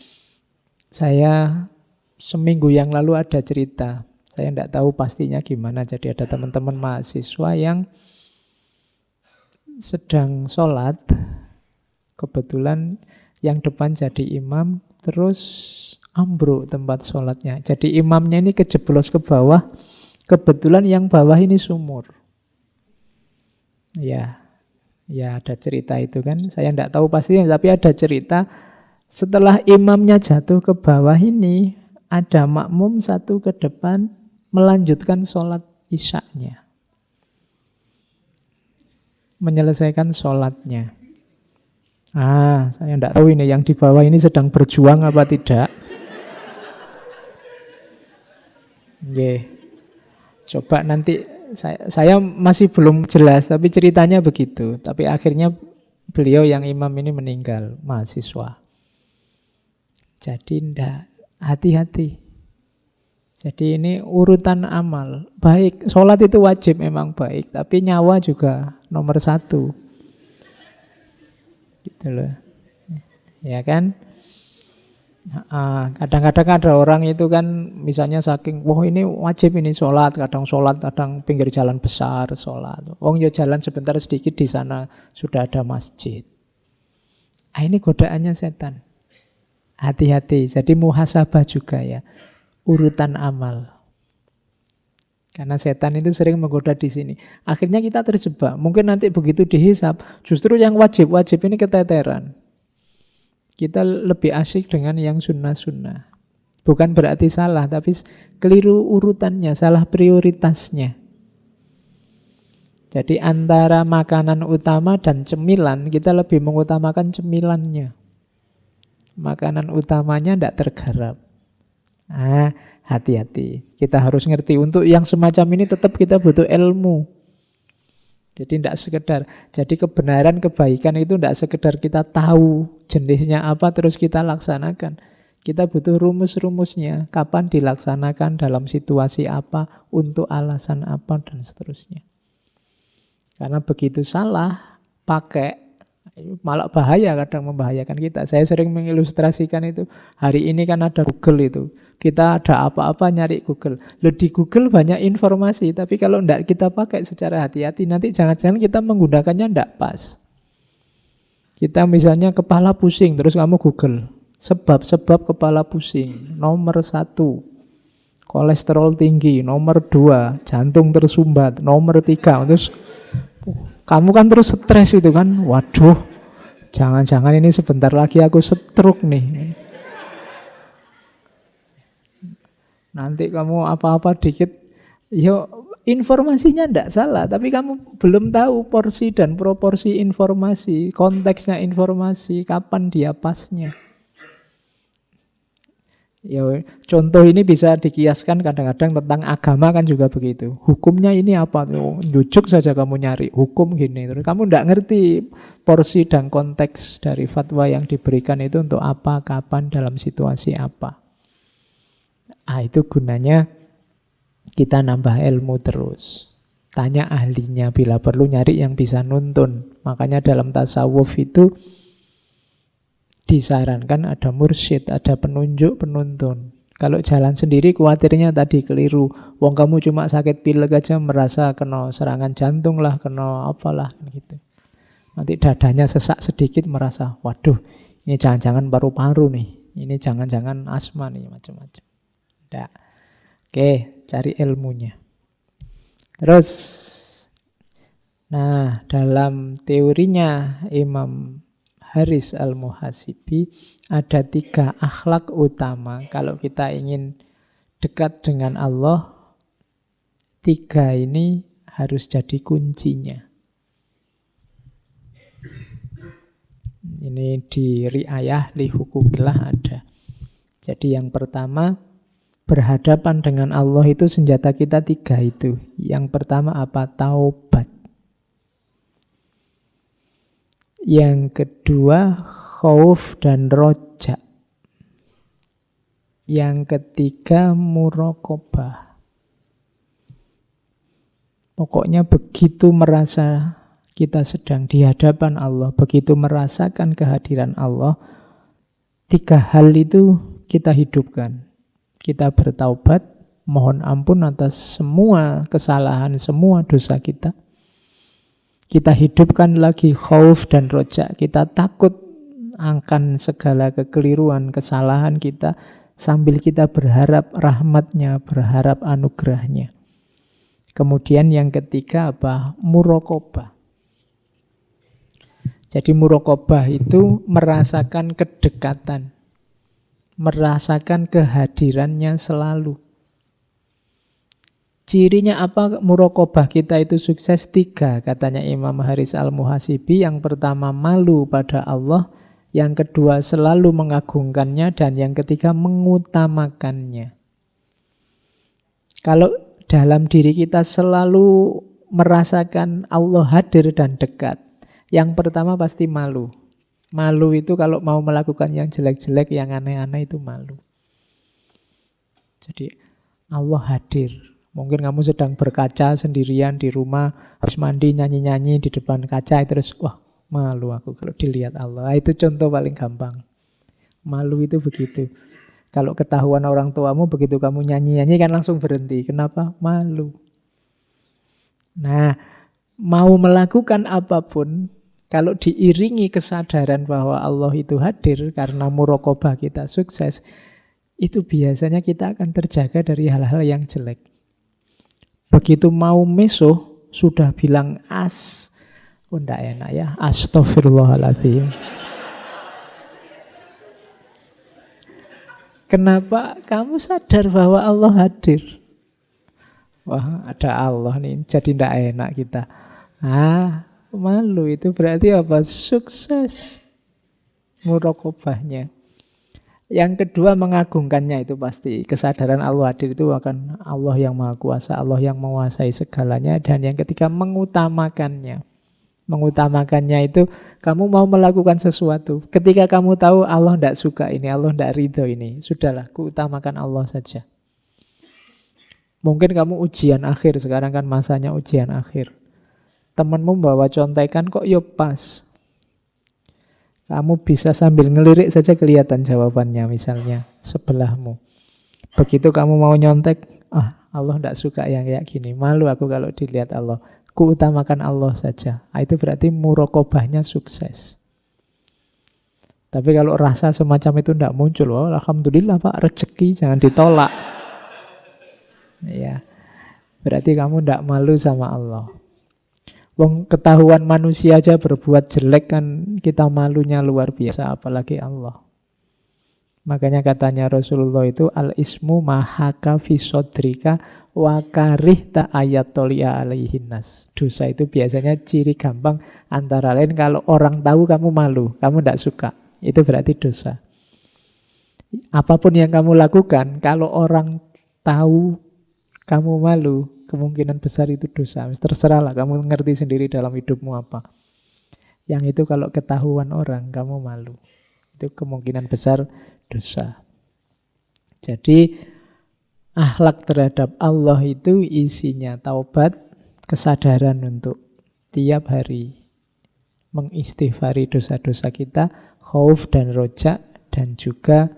Saya seminggu yang lalu ada cerita. Saya tidak tahu pastinya gimana. Jadi ada teman-teman mahasiswa yang sedang sholat. Kebetulan yang depan jadi imam, terus ambruk tempat sholatnya. Jadi imamnya ini kejeblos ke bawah, kebetulan yang bawah ini sumur. Ya ada cerita itu kan. Saya tidak tahu pastinya, tapi ada cerita. Setelah imamnya jatuh ke bawah ini, ada makmum satu ke depan melanjutkan sholat isyaknya. Menyelesaikan sholatnya. Saya tidak tahu ini yang di bawah ini sedang berjuang apa tidak. Coba nanti saya masih belum jelas, tapi ceritanya begitu. Tapi akhirnya beliau yang imam ini meninggal, mahasiswa. Jadi tidak, hati-hati. Jadi ini urutan amal. Baik, sholat itu wajib memang baik, tapi nyawa juga nomor satu. Gitu loh. Ya kan? Kadang-kadang ada orang itu kan misalnya saking, wah ini wajib ini sholat, kadang pinggir jalan besar sholat. Ya jalan sebentar sedikit di sana sudah ada masjid. Ini godaannya setan. Hati-hati. Jadi muhasabah juga ya. Urutan amal. Karena setan itu sering menggoda di sini. Akhirnya kita terjebak. Mungkin nanti begitu dihisab, justru yang wajib ini keteteran. Kita lebih asik dengan yang sunnah-sunnah. Bukan berarti salah, tapi keliru urutannya, salah prioritasnya. Jadi antara makanan utama dan cemilan, kita lebih mengutamakan cemilannya. Makanan utamanya tidak tergarap. Hati-hati. Kita harus ngerti. Untuk yang semacam ini tetap kita butuh ilmu. Jadi tidak sekedar. Jadi kebenaran, kebaikan itu tidak sekedar kita tahu jenisnya apa terus kita laksanakan. Kita butuh rumus-rumusnya. Kapan dilaksanakan, dalam situasi apa, untuk alasan apa, dan seterusnya. Karena begitu salah pakai, malah bahaya, kadang membahayakan kita. Saya sering mengilustrasikan itu. Hari ini kan ada Google itu. Kita ada apa-apa nyari Google. Di Google banyak informasi, tapi kalau tidak kita pakai secara hati-hati, nanti jangan-jangan kita menggunakannya tidak pas. Kita misalnya kepala pusing, terus kamu Google. Sebab-sebab kepala pusing. Nomor 1, kolesterol tinggi. Nomor 2, jantung tersumbat. Nomor 3, terus kamu kan terus stres itu kan. Waduh, jangan-jangan ini sebentar lagi aku stroke nih. Nanti kamu apa-apa dikit, informasinya tidak salah, tapi kamu belum tahu porsi dan proporsi informasi, konteksnya informasi, kapan dia pasnya. Contoh ini bisa dikiaskan kadang-kadang tentang agama kan juga begitu. Hukumnya ini apa? Njujuk saja kamu nyari hukum gini. Terus kamu tidak ngerti porsi dan konteks dari fatwa yang diberikan itu untuk apa, kapan, dalam situasi apa. Itu gunanya kita nambah ilmu terus. Tanya ahlinya, bila perlu nyari yang bisa nuntun. Makanya dalam tasawuf itu Disarankan ada mursyid, ada penunjuk, penuntun. Kalau jalan sendiri khawatirnya tadi keliru. Wong kamu cuma sakit pilek aja merasa kena serangan jantung lah, kena apalah gitu. Nanti dadanya sesak sedikit merasa, waduh, ini jangan-jangan paru-paru nih. Ini jangan-jangan asma nih, macam-macam. Tidak. Oke, cari ilmunya. Terus, nah dalam teorinya Imam Haris Al-Muhasibi ada 3 akhlak utama. Kalau kita ingin dekat dengan Allah, 3 ini harus jadi kuncinya. Ini di Ri'ayah li Hukumillah ada. Jadi yang pertama, berhadapan dengan Allah itu senjata kita 3 itu. Yang pertama apa? Taubat. Yang kedua, khauf dan roja. Yang ketiga, muraqabah. Pokoknya begitu merasa kita sedang di hadapan Allah, begitu merasakan kehadiran Allah, 3 hal itu kita hidupkan. Kita bertaubat, mohon ampun atas semua kesalahan, semua dosa kita. Kita hidupkan lagi khauf dan roja. Kita takut akan segala kekeliruan, kesalahan kita, sambil kita berharap rahmatnya, berharap anugerahnya. Kemudian yang ketiga apa? Muraqabah. Jadi muraqabah itu merasakan kedekatan, merasakan kehadirannya selalu. Cirinya apa muraqabah kita itu sukses? 3 katanya Imam Haris Al-Muhasibi. Yang pertama malu pada Allah, yang kedua selalu mengagungkannya, dan yang ketiga mengutamakannya. Kalau dalam diri kita selalu merasakan Allah hadir dan dekat, yang pertama pasti malu. Malu itu kalau mau melakukan yang jelek-jelek, yang aneh-aneh itu malu. Jadi Allah hadir. Mungkin kamu sedang berkaca sendirian di rumah, habis mandi nyanyi-nyanyi di depan kaca, terus wah malu aku kalau dilihat Allah. Itu contoh paling gampang. Malu itu begitu. Kalau ketahuan orang tuamu begitu kamu nyanyi-nyanyi kan langsung berhenti. Kenapa? Malu. Nah, mau melakukan apapun, kalau diiringi kesadaran bahwa Allah itu hadir karena muraqabah kita sukses, itu biasanya kita akan terjaga dari hal-hal yang jelek. Begitu mau mesuh, sudah bilang oh enggak enak ya, astagfirullahaladzim. Kenapa? Kamu sadar bahwa Allah hadir. Wah, ada Allah nih, jadi enggak enak kita. Malu itu berarti apa? Sukses muraqabahnya. Yang kedua mengagungkannya itu pasti. Kesadaran Allah hadir itu akan Allah yang Maha Kuasa, Allah yang menguasai segalanya. Dan yang ketiga mengutamakannya. Mengutamakannya itu kamu mau melakukan sesuatu. Ketika kamu tahu Allah tidak suka ini, Allah tidak ridho ini, sudahlah, kuutamakan Allah saja. Mungkin kamu ujian akhir, sekarang kan masanya ujian akhir. Temanmu bawa contekan kok yo pas. Kamu bisa sambil ngelirik saja kelihatan jawabannya misalnya sebelahmu. Begitu kamu mau nyontek, Allah tidak suka yang kayak gini. Malu aku kalau dilihat Allah. Kuutamakan Allah saja. Itu berarti muraqabahnya sukses. Tapi kalau rasa semacam itu tidak muncul, alhamdulillah Pak, rezeki jangan ditolak. Ya, berarti kamu tidak malu sama Allah. Wong ketahuan manusia aja berbuat jelek kan kita malunya luar biasa, apalagi Allah. Makanya katanya Rasulullah itu al-ismu mahaka fi sodrika wa karihta ayatolia alaihinnas. Dosa itu biasanya ciri gampang antara lain kalau orang tahu kamu malu, kamu tidak suka. Itu berarti dosa. Apapun yang kamu lakukan, kalau orang tahu kamu malu, kemungkinan besar itu dosa. Terserahlah kamu ngerti sendiri dalam hidupmu apa. Yang itu kalau ketahuan orang kamu malu, itu kemungkinan besar dosa. Jadi akhlak terhadap Allah itu isinya taubat, kesadaran untuk tiap hari mengistighfari dosa-dosa kita, khauf dan roja, dan juga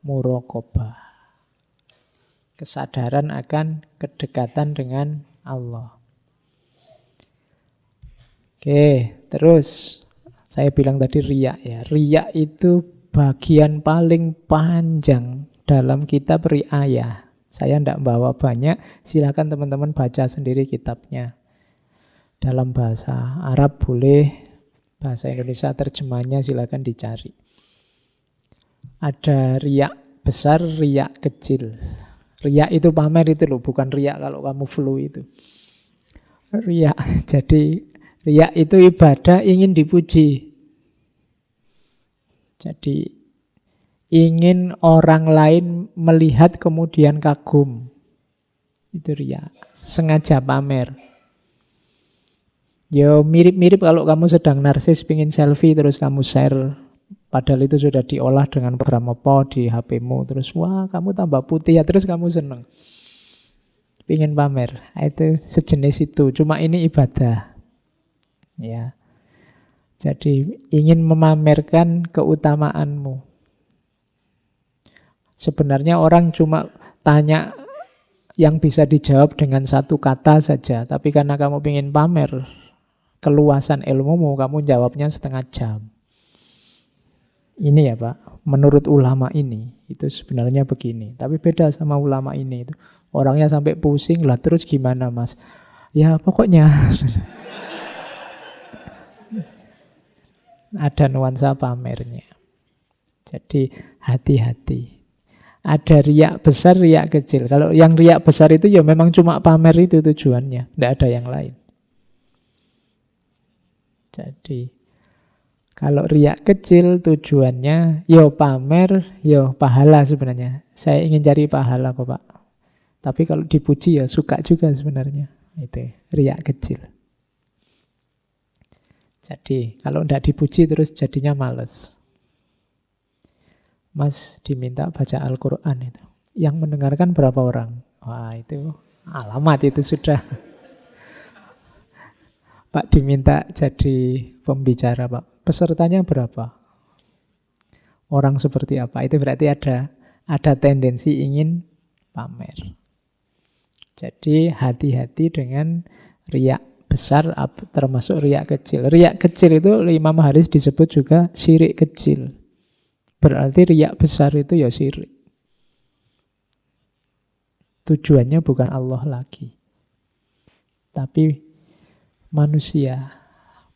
muraqabah. Kesadaran akan kedekatan dengan Allah. Oke, terus saya bilang tadi riya ya. Riya itu bagian paling panjang dalam kitab riayah. Saya tidak bawa banyak, silakan teman-teman baca sendiri kitabnya. Dalam bahasa Arab boleh, bahasa Indonesia terjemahnya silakan dicari. Ada riya besar, riya kecil. Riya itu pamer itu loh, bukan riya kalau kamu flu itu. Riya, jadi riya itu ibadah ingin dipuji. Jadi ingin orang lain melihat kemudian kagum. Itu riya, sengaja pamer. Ya mirip-mirip kalau kamu sedang narsis pingin selfie terus kamu share. Padahal itu sudah diolah dengan program apa di HP-mu. Terus wah kamu tambah putih ya, terus kamu seneng. Pingin pamer, itu sejenis itu. Cuma ini ibadah. Ya. Jadi ingin memamerkan keutamaanmu. Sebenarnya orang cuma tanya yang bisa dijawab dengan satu kata saja. Tapi karena kamu ingin pamer keluasan ilmumu, kamu jawabnya setengah jam. Ini ya Pak, menurut ulama ini, itu sebenarnya begini. Tapi beda sama ulama ini. Itu orangnya sampai pusing lah, terus gimana Mas? Ya pokoknya ada nuansa pamernya. Jadi hati-hati. Ada riak besar, riak kecil. Kalau yang riak besar itu ya memang cuma pamer itu tujuannya. Tidak ada yang lain. Jadi kalau riak kecil tujuannya yo pamer, yo pahala sebenarnya. Saya ingin cari pahala kok Pak. Tapi kalau dipuji ya suka juga sebenarnya. Itu riak kecil. Jadi kalau tidak dipuji terus jadinya males. Mas diminta baca Al-Quran itu. Yang mendengarkan berapa orang? Wah itu alamat itu sudah. Pak diminta jadi pembicara Pak. Pesertanya berapa? Orang seperti apa? Itu berarti ada tendensi ingin pamer. Jadi hati-hati dengan riak besar termasuk riak kecil. Riak kecil itu Imam Haris disebut juga syirik kecil. Berarti riak besar itu ya syirik. Tujuannya bukan Allah lagi. Tapi manusia,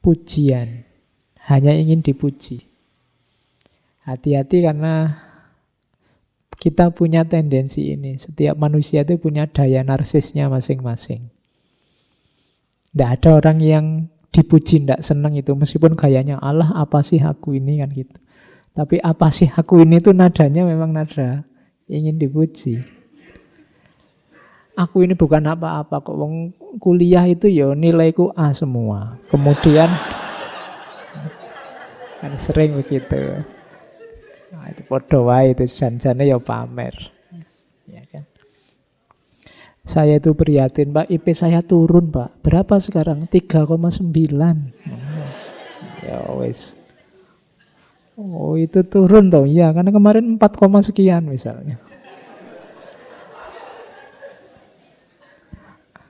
pujian, hanya ingin dipuji. Hati-hati karena kita punya tendensi ini. Setiap manusia itu punya daya narsisnya masing-masing. Tidak ada orang yang dipuji tidak senang itu. Meskipun gayanya Allah apa sih aku ini kan gitu. Tapi apa sih aku ini tuh nadanya memang nada ingin dipuji. Aku ini bukan apa-apa kok. Kuliah itu ya nilaiku A semua. Kemudian kan sering begitu. Nah, itu podo wae itu janjane ya pamer. Ya kan? Saya itu prihatin, Pak, IP saya turun, Pak. Berapa sekarang? 3,9. Ya wis. Oh, itu turun toh. Iya, karena kemarin 4, sekian misalnya.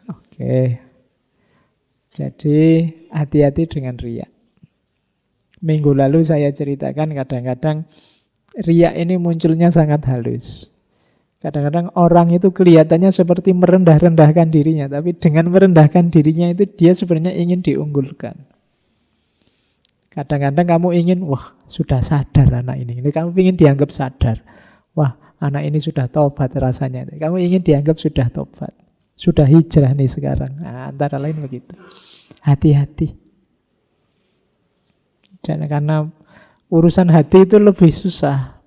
Oke. Jadi hati-hati dengan riak. Minggu lalu saya ceritakan kadang-kadang riak ini munculnya sangat halus. Kadang-kadang orang itu kelihatannya seperti merendah-rendahkan dirinya, tapi dengan merendahkan dirinya itu dia sebenarnya ingin diunggulkan. Kadang-kadang kamu ingin, wah sudah sadar anak ini kamu ingin dianggap sadar. Wah anak ini sudah tobat rasanya. Kamu ingin dianggap sudah tobat. Sudah hijrah nih sekarang. Nah, antara lain begitu. Hati-hati. Dan karena urusan hati itu lebih susah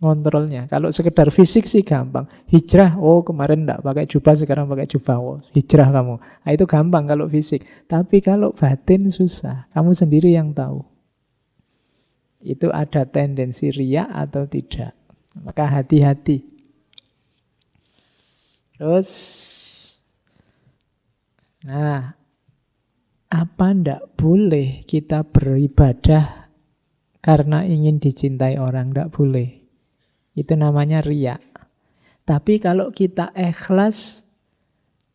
ngontrolnya. Kalau sekedar fisik sih gampang. Hijrah, oh kemarin enggak pakai jubah, sekarang pakai jubah. Oh, hijrah kamu. Nah, itu gampang kalau fisik. Tapi kalau batin susah. Kamu sendiri yang tahu. Itu ada tendensi riya atau tidak. Maka hati-hati. Terus, nah, apa ndak boleh kita beribadah karena ingin dicintai orang, tidak boleh. Itu namanya riya. Tapi kalau kita ikhlas,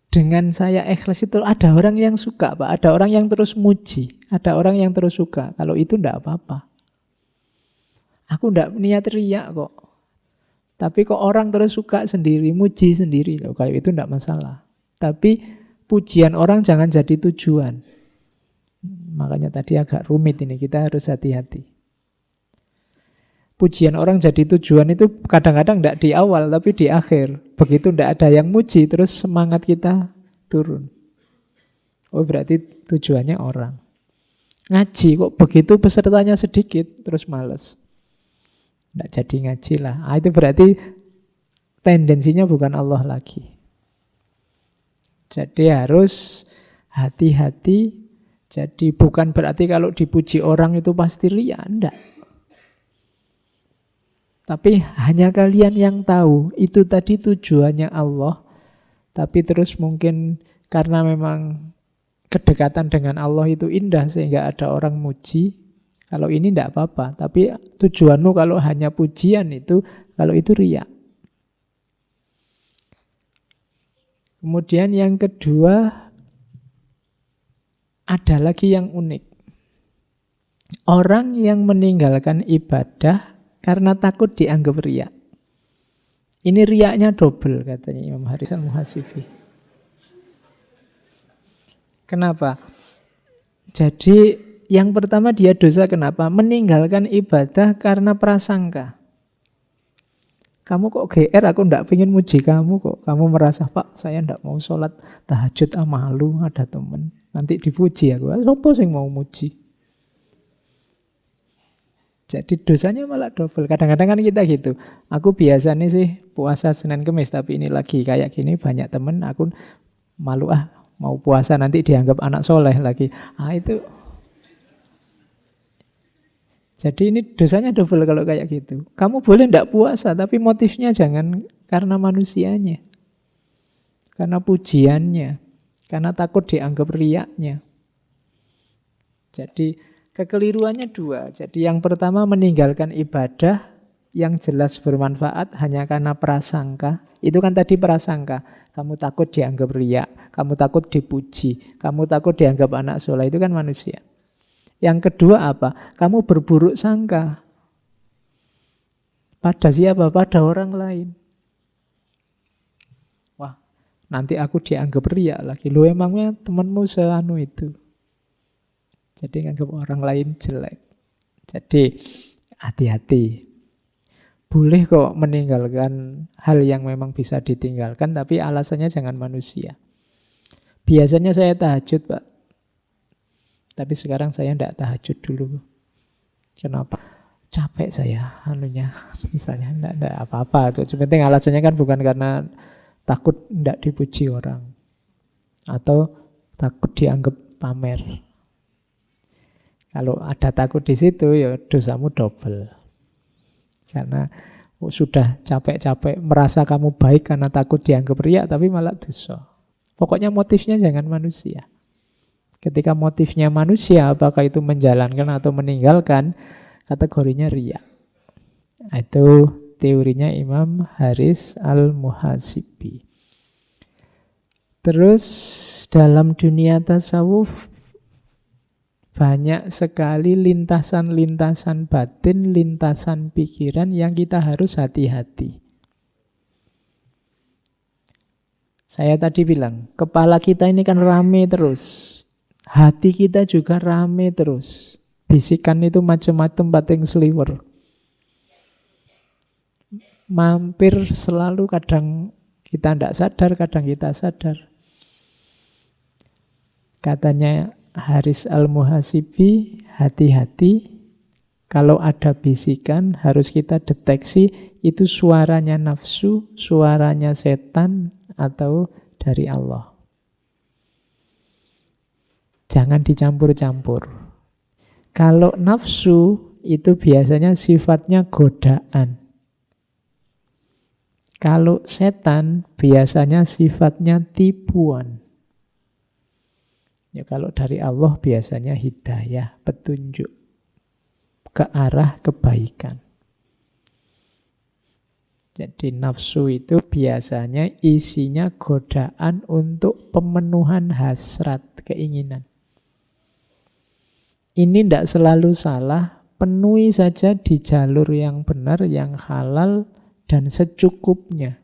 dengan saya ikhlas itu ada orang yang suka, Pak. Ada orang yang terus muji, ada orang yang terus suka. Kalau itu tidak apa-apa. Aku tidak niat riya kok. Tapi kok orang terus suka sendiri, muji sendiri. Kalau itu tidak masalah. Tapi pujian orang jangan jadi tujuan. Makanya tadi agak rumit ini, kita harus hati-hati. Pujian orang jadi tujuan itu kadang-kadang tidak di awal, tapi di akhir. Begitu tidak ada yang muji, terus semangat kita turun. Oh, berarti tujuannya orang. Ngaji, kok begitu pesertanya sedikit, terus males. Tidak jadi ngaji lah. Itu berarti tendensinya bukan Allah lagi. Jadi harus hati-hati. Jadi bukan berarti kalau dipuji orang itu pasti riya, enggak. Tapi hanya kalian yang tahu, itu tadi tujuannya Allah. Tapi terus mungkin karena memang kedekatan dengan Allah itu indah sehingga ada orang muji. Kalau ini tidak apa-apa. Tapi tujuanmu kalau hanya pujian itu, kalau itu riya. Kemudian yang kedua, ada lagi yang unik. Orang yang meninggalkan ibadah karena takut dianggap riya. Ini riyanya double katanya Imam Haris Al-Muhasibi. Kenapa? Jadi yang pertama dia dosa kenapa? Meninggalkan ibadah karena prasangka. Kamu kok GR, aku ndak pengen muji kamu kok. Kamu merasa, Pak, saya ndak mau sholat tahajud, malu ada temen. Nanti dipuji aku. Sopo sing mau muji? Jadi dosanya malah double. Kadang-kadang kan kita gitu. Aku biasanya sih puasa Senin Kemis, tapi ini lagi kayak gini banyak temen, aku malu mau puasa nanti dianggap anak soleh lagi. Itu. Jadi ini dosanya double kalau kayak gitu. Kamu boleh ndak puasa, tapi motifnya jangan karena manusianya. Karena pujiannya. Karena takut dianggap riyaknya. Jadi kekeliruannya dua. Jadi yang pertama meninggalkan ibadah yang jelas bermanfaat hanya karena prasangka. Itu kan tadi prasangka. Kamu takut dianggap riya, kamu takut dipuji, kamu takut dianggap anak soleh. Itu kan manusia. Yang kedua apa? Kamu berburuk sangka. Pada siapa? Pada orang lain. Wah, nanti aku dianggap riya lagi. Lu emangnya temanmu seanu itu? Jadi nganggap orang lain jelek. Jadi hati-hati. Boleh kok meninggalkan hal yang memang bisa ditinggalkan, tapi alasannya jangan manusia. Biasanya saya tahajud, Pak. Tapi sekarang saya tidak tahajud dulu. Kenapa? Capek saya anunya. Misalnya tidak apa-apa. Itu penting alasannya kan bukan karena takut tidak dipuji orang. Atau takut dianggap pamer. Kalau ada takut di situ, ya dosamu double. Karena sudah capek-capek merasa kamu baik karena takut dianggap riya, tapi malah dosa. Pokoknya motifnya jangan manusia. Ketika motifnya manusia, apakah itu menjalankan atau meninggalkan, kategorinya riya. Itu teorinya Imam Haris Al-Muhasibi. Terus dalam dunia tasawuf, banyak sekali lintasan-lintasan batin, lintasan pikiran yang kita harus hati-hati. Saya tadi bilang, kepala kita ini kan rame terus. Hati kita juga rame terus. Bisikan itu macam-macam bating seliwer. Mampir selalu, kadang kita tidak sadar, kadang kita sadar. Katanya Haris Al-Muhasibi, hati-hati kalau ada bisikan harus kita deteksi itu suaranya nafsu, suaranya setan, atau dari Allah. Jangan dicampur-campur. Kalau nafsu itu biasanya sifatnya godaan. Kalau setan biasanya sifatnya tipuan. Ya kalau dari Allah biasanya hidayah, petunjuk. ke arah kebaikan. Jadi nafsu itu biasanya isinya godaan untuk pemenuhan hasrat, keinginan. Ini tidak selalu salah, penuhi saja di jalur yang benar, yang halal, dan secukupnya.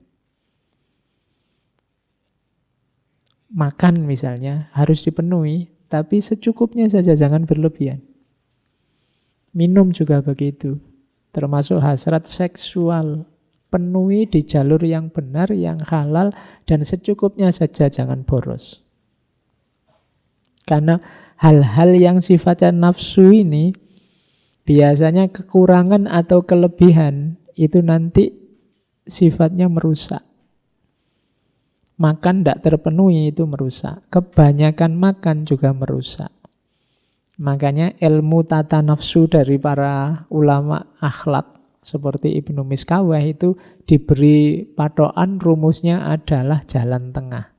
Makan misalnya harus dipenuhi, tapi secukupnya saja, jangan berlebihan. Minum juga begitu, termasuk hasrat seksual. Penuhi di jalur yang benar, yang halal, dan secukupnya saja, jangan boros. Karena hal-hal yang sifatnya nafsu ini, biasanya kekurangan atau kelebihan, itu nanti sifatnya merusak. Makan tidak terpenuhi itu merusak. Kebanyakan makan juga merusak. Makanya ilmu tata nafsu dari para ulama akhlak seperti Ibnu Miskawah itu diberi patokan, rumusnya adalah jalan tengah.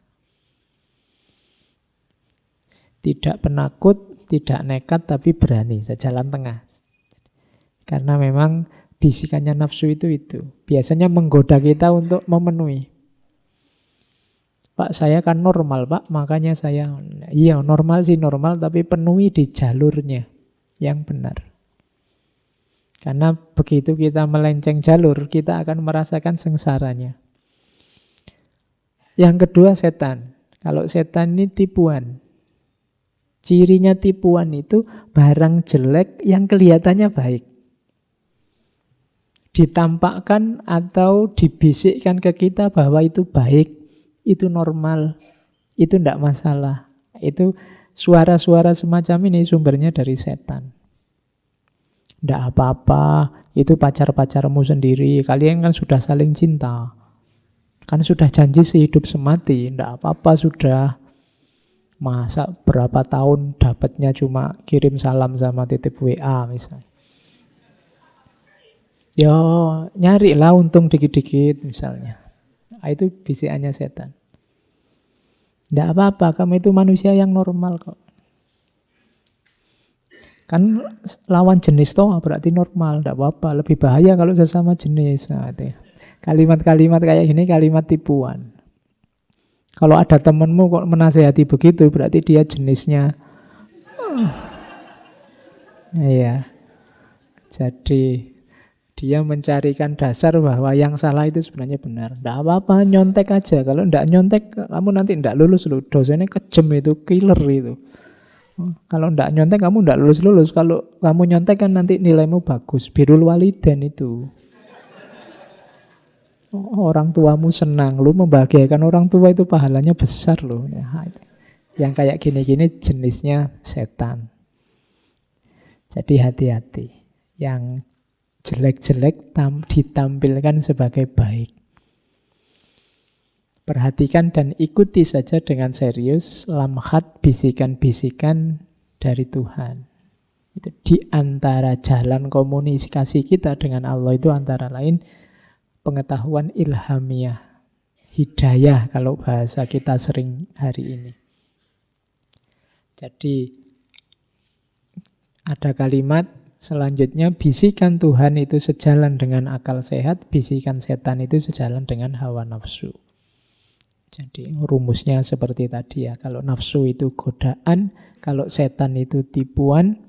Tidak penakut, tidak nekat, tapi berani, jalan tengah. Karena memang bisikannya nafsu itu. Biasanya menggoda kita untuk memenuhi. Pak, saya kan normal, Pak, makanya saya... Iya, normal sih normal, tapi penuhi di jalurnya yang benar. Karena begitu kita melenceng jalur, kita akan merasakan sengsaranya. Yang kedua, setan. Kalau setan ini tipuan. Cirinya tipuan itu barang jelek yang kelihatannya baik. Ditampakkan atau dibisikkan ke kita bahwa itu baik, itu normal, itu tidak masalah. Itu suara-suara semacam ini sumbernya dari setan. Tidak apa-apa, itu pacar-pacarmu sendiri. Kalian kan sudah saling cinta. Kan sudah janji sehidup semati. Tidak apa-apa sudah. Masa berapa tahun dapatnya cuma kirim salam sama titip WA misalnya. Ya nyarilah untung dikit-dikit misalnya. Itu bisikannya setan. Tidak apa-apa, kamu itu manusia yang normal kok. Kan lawan jenis toh berarti normal, tidak apa-apa. Lebih bahaya kalau sesama jenis. Nah, kalimat-kalimat kayak gini kalimat tipuan. Kalau ada temenmu kok menasehati begitu, berarti dia jenisnya. Iya. Jadi dia mencarikan dasar bahwa yang salah itu sebenarnya benar. Tidak apa-apa, nyontek aja. Kalau tidak nyontek, kamu nanti tidak lulus loh. Dosennya kejem itu, killer itu. Kalau tidak nyontek, kamu tidak lulus-lulus. Kalau kamu nyontek kan nanti nilaimu bagus. Birrul walidain itu. Orang tuamu senang, lu membahagiakan orang tua itu pahalanya besar loh. Yang kayak gini-gini jenisnya setan. Jadi hati-hati. Yang jelek-jelek ditampilkan sebagai baik. Perhatikan dan ikuti saja dengan serius lamhat bisikan-bisikan dari Tuhan. Itu di antara jalan komunikasi kita dengan Allah itu antara lain pengetahuan ilhamiah, hidayah kalau bahasa kita sering hari ini. Jadi ada kalimat selanjutnya, bisikan Tuhan itu sejalan dengan akal sehat, bisikan setan itu sejalan dengan hawa nafsu. Jadi rumusnya seperti tadi ya, kalau nafsu itu godaan, kalau setan itu tipuan,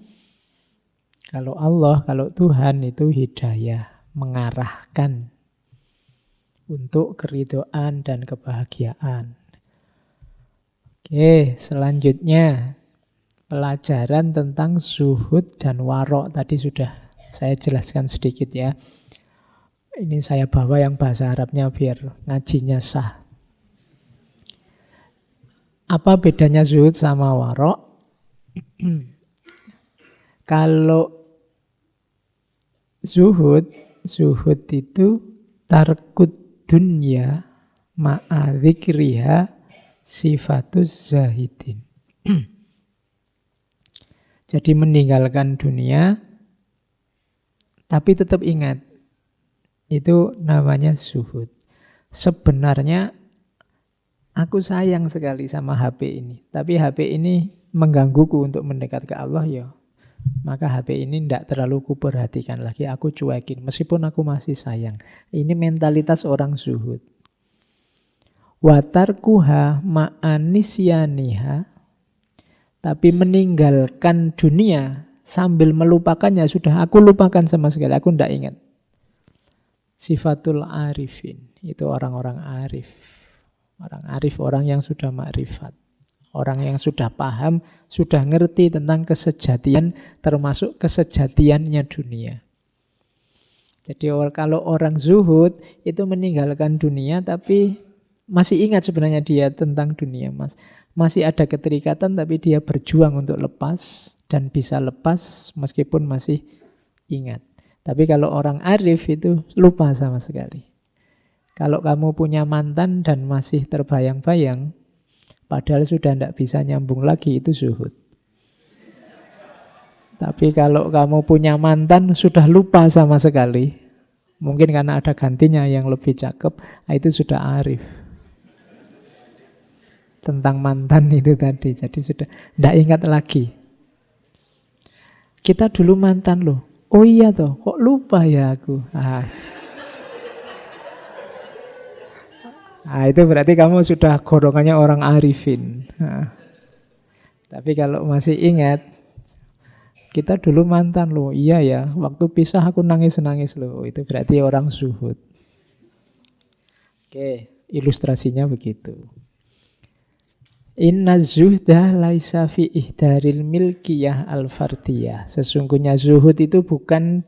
kalau Allah, kalau Tuhan itu hidayah, mengarahkan untuk keridhaan dan kebahagiaan. Oke, selanjutnya pelajaran tentang zuhud dan warok. Tadi sudah saya jelaskan sedikit ya. Ini saya bawa yang bahasa Arabnya biar ngajinya sah. Apa bedanya zuhud sama warok? Kalau zuhud itu tarkud dunya ma'adzikriha sifatus zahidin. Jadi meninggalkan dunia, tapi tetap ingat, itu namanya zuhud. Sebenarnya aku sayang sekali sama HP ini, tapi HP ini menggangguku untuk mendekat ke Allah ya. maka HP ini tidak terlalu kuperhatikan lagi, aku cuekin, meskipun aku masih sayang. Ini mentalitas orang zuhud. Watarkuha ma'anisyaniha, tapi meninggalkan dunia sambil melupakannya, sudah aku lupakan sama sekali, aku tidak ingat. Sifatul arifin, itu orang-orang arif. Orang arif, orang yang sudah makrifat. Orang yang sudah paham, sudah ngerti tentang kesejatian, termasuk kesejatiannya dunia. Jadi kalau orang zuhud itu meninggalkan dunia tapi masih ingat sebenarnya dia tentang dunia, Mas. Masih ada keterikatan tapi dia berjuang untuk lepas dan bisa lepas meskipun masih ingat. Tapi kalau orang arif itu lupa sama sekali. Kalau kamu punya mantan dan masih terbayang-bayang, padahal sudah tidak bisa nyambung lagi, itu zuhud. Tapi kalau kamu punya mantan sudah lupa sama sekali, mungkin karena ada gantinya yang lebih cakep, itu sudah arif. Tentang mantan itu tadi, jadi sudah tidak ingat lagi. Kita dulu mantan loh. Oh iya toh, kok lupa ya aku. Itu berarti kamu sudah golongannya orang arifin. Tapi kalau masih ingat, kita dulu mantan loh. Iya ya, waktu pisah aku nangis-nangis loh. Itu berarti orang zuhud. Oke, ilustrasinya begitu. Inna zuhda laisa fi ihdaril milkiyah al-fardiyah. Sesungguhnya zuhud itu bukan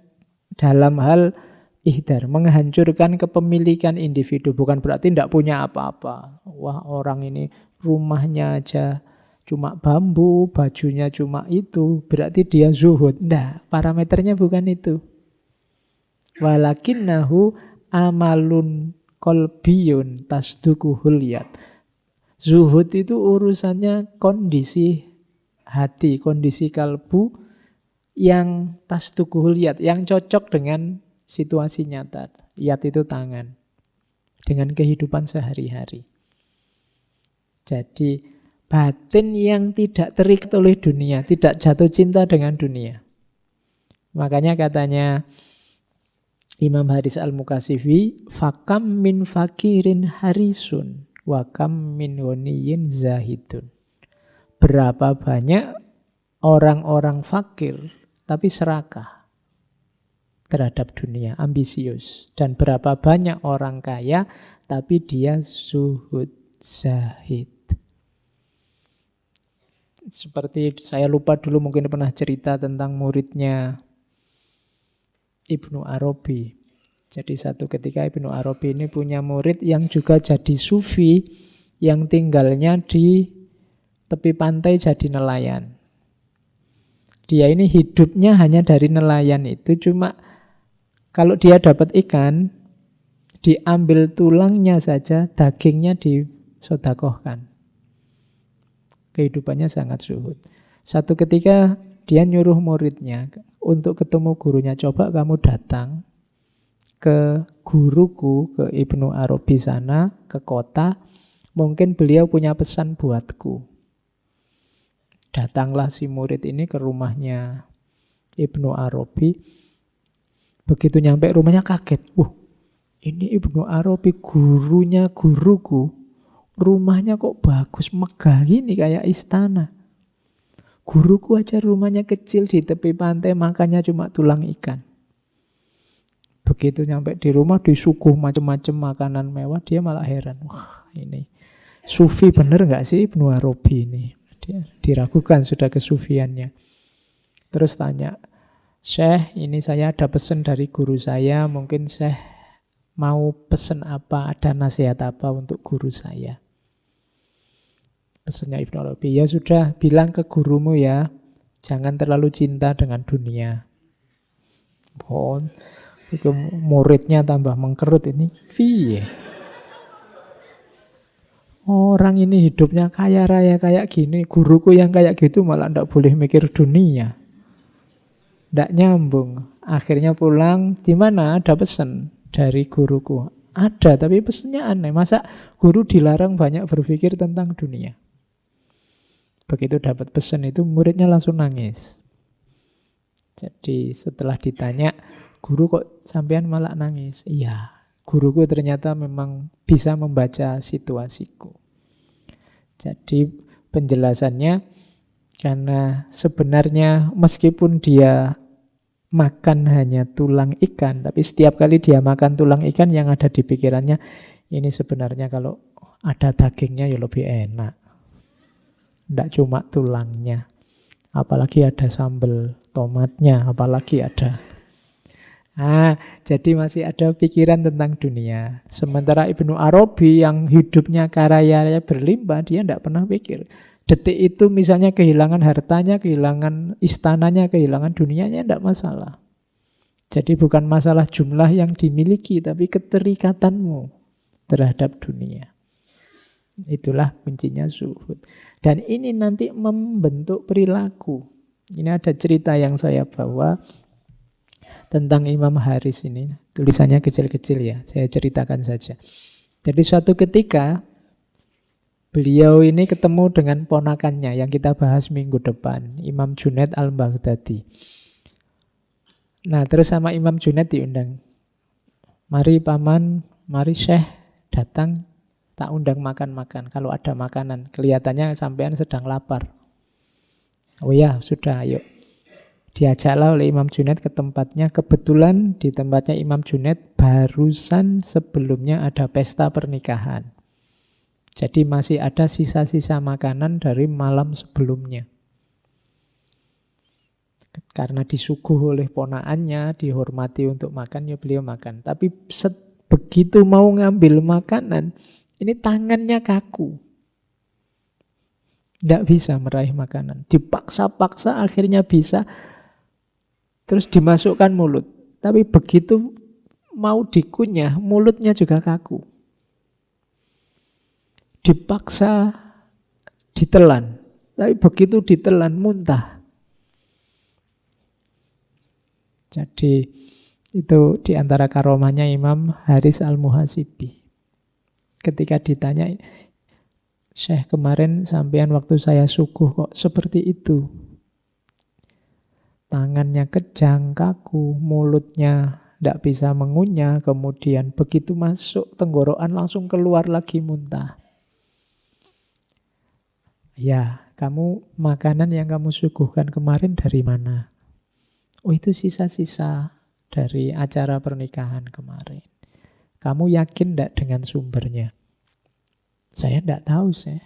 dalam hal ihdar, menghancurkan kepemilikan individu. Bukan berarti tidak punya apa-apa. Wah, orang ini rumahnya aja cuma bambu, bajunya cuma itu, berarti dia zuhud. Tidak, parameternya bukan itu. Walakinnahu amalun kolbiyun tasdukuhul yad. Zuhud itu urusannya kondisi hati, kondisi kalbu yang tasdukuhul yad, yang cocok dengan situasi nyata. Yad itu tangan. Dengan kehidupan sehari-hari. Jadi batin yang tidak terikat oleh dunia, tidak jatuh cinta dengan dunia. Makanya katanya Imam Haris Al-Mukasifi, fakam min fakirin harisun, wakam min ghaniyin zahidun. Berapa banyak orang-orang fakir tapi serakah terhadap dunia, ambisius. Dan berapa banyak orang kaya tapi dia zuhud, zahid. Seperti saya lupa dulu mungkin pernah cerita tentang muridnya Ibnu Arabi. Jadi satu ketika Ibnu Arabi ini punya murid yang juga jadi sufi, yang tinggalnya di tepi pantai jadi nelayan. Dia ini hidupnya hanya dari nelayan itu, cuma kalau dia dapat ikan, diambil tulangnya saja, dagingnya disodakohkan. Kehidupannya sangat zuhud. Satu ketika dia nyuruh muridnya untuk ketemu gurunya, coba kamu datang ke guruku, ke Ibnu Arabi sana, ke kota, mungkin beliau punya pesan buatku. Datanglah si murid ini ke rumahnya Ibnu Arabi. Begitu nyampe rumahnya kaget. Ini Ibnu Arabi, gurunya guruku. Rumahnya kok bagus, megah gini kayak istana. Guruku aja rumahnya kecil di tepi pantai, makannya cuma tulang ikan. Begitu nyampe di rumah disuguh macam-macam makanan mewah, dia malah heran. Wah, ini sufi bener gak sih Ibnu Arabi ini? Dia diragukan sudah kesufiannya. Terus tanya, Syekh, ini saya ada pesan dari guru saya, mungkin Syekh mau pesan apa, ada nasihat apa untuk guru saya? Pesannya Ibnu Arabi, ya sudah, bilang ke gurumu ya, jangan terlalu cinta dengan dunia. Itu muridnya tambah mengkerut ini. Piye? Orang ini hidupnya kaya raya kayak gini, guruku yang kayak gitu malah tidak boleh mikir dunia. Tidak nyambung. Akhirnya pulang, di mana ada pesan dari guruku? Ada, tapi pesannya aneh. Masa guru dilarang banyak berpikir tentang dunia? Begitu dapat pesan itu, muridnya langsung nangis. Jadi setelah ditanya, guru kok sampean malah nangis? Iya, guruku ternyata memang bisa membaca situasiku. Jadi penjelasannya, karena sebenarnya meskipun dia makan hanya tulang ikan, tapi setiap kali dia makan tulang ikan yang ada di pikirannya, ini sebenarnya kalau ada dagingnya ya lebih enak. Tidak cuma tulangnya. Apalagi ada sambal tomatnya, apalagi ada. Jadi masih ada pikiran tentang dunia. Sementara Ibnu Arabi yang hidupnya kaya raya berlimpah, dia tidak pernah pikir. Detik itu misalnya kehilangan hartanya, kehilangan istananya, kehilangan dunianya, tidak masalah. Jadi bukan masalah jumlah yang dimiliki, tapi keterikatanmu terhadap dunia. Itulah kuncinya zuhud. Dan ini nanti membentuk perilaku. Ini ada cerita yang saya bawa tentang Imam Haris ini. Tulisannya kecil-kecil ya, saya ceritakan saja. Jadi suatu ketika beliau ini ketemu dengan ponakannya yang kita bahas minggu depan, Imam Junaid al-Baghdadi. Nah, terus sama Imam Junaid diundang. Mari paman, mari syekh datang, tak undang makan-makan. Kalau ada makanan, kelihatannya sampean sedang lapar. Oh ya, sudah, ayo. Diajaklah oleh Imam Junaid ke tempatnya. Kebetulan di tempatnya Imam Junaid barusan sebelumnya ada pesta pernikahan. Jadi masih ada sisa-sisa makanan dari malam sebelumnya. Karena disuguh oleh ponakannya, dihormati untuk makan, ya beliau makan. Tapi begitu mau ngambil makanan, ini tangannya kaku. Tidak bisa meraih makanan. Dipaksa-paksa akhirnya bisa. Terus dimasukkan mulut. Tapi begitu mau dikunyah, mulutnya juga kaku. Dipaksa ditelan. Tapi begitu ditelan, muntah. Jadi itu diantara karomahnya Imam Haris al-Muhasibi. Ketika ditanya, Syekh kemarin sampean waktu saya suguh kok seperti itu. Tangannya kejang, kaku, mulutnya tidak bisa mengunyah, kemudian begitu masuk tenggorokan langsung keluar lagi muntah. Ya, kamu makanan yang kamu suguhkan kemarin dari mana? Oh, itu sisa-sisa dari acara pernikahan kemarin. Kamu yakin tidak dengan sumbernya? Saya tidak tahu, saya.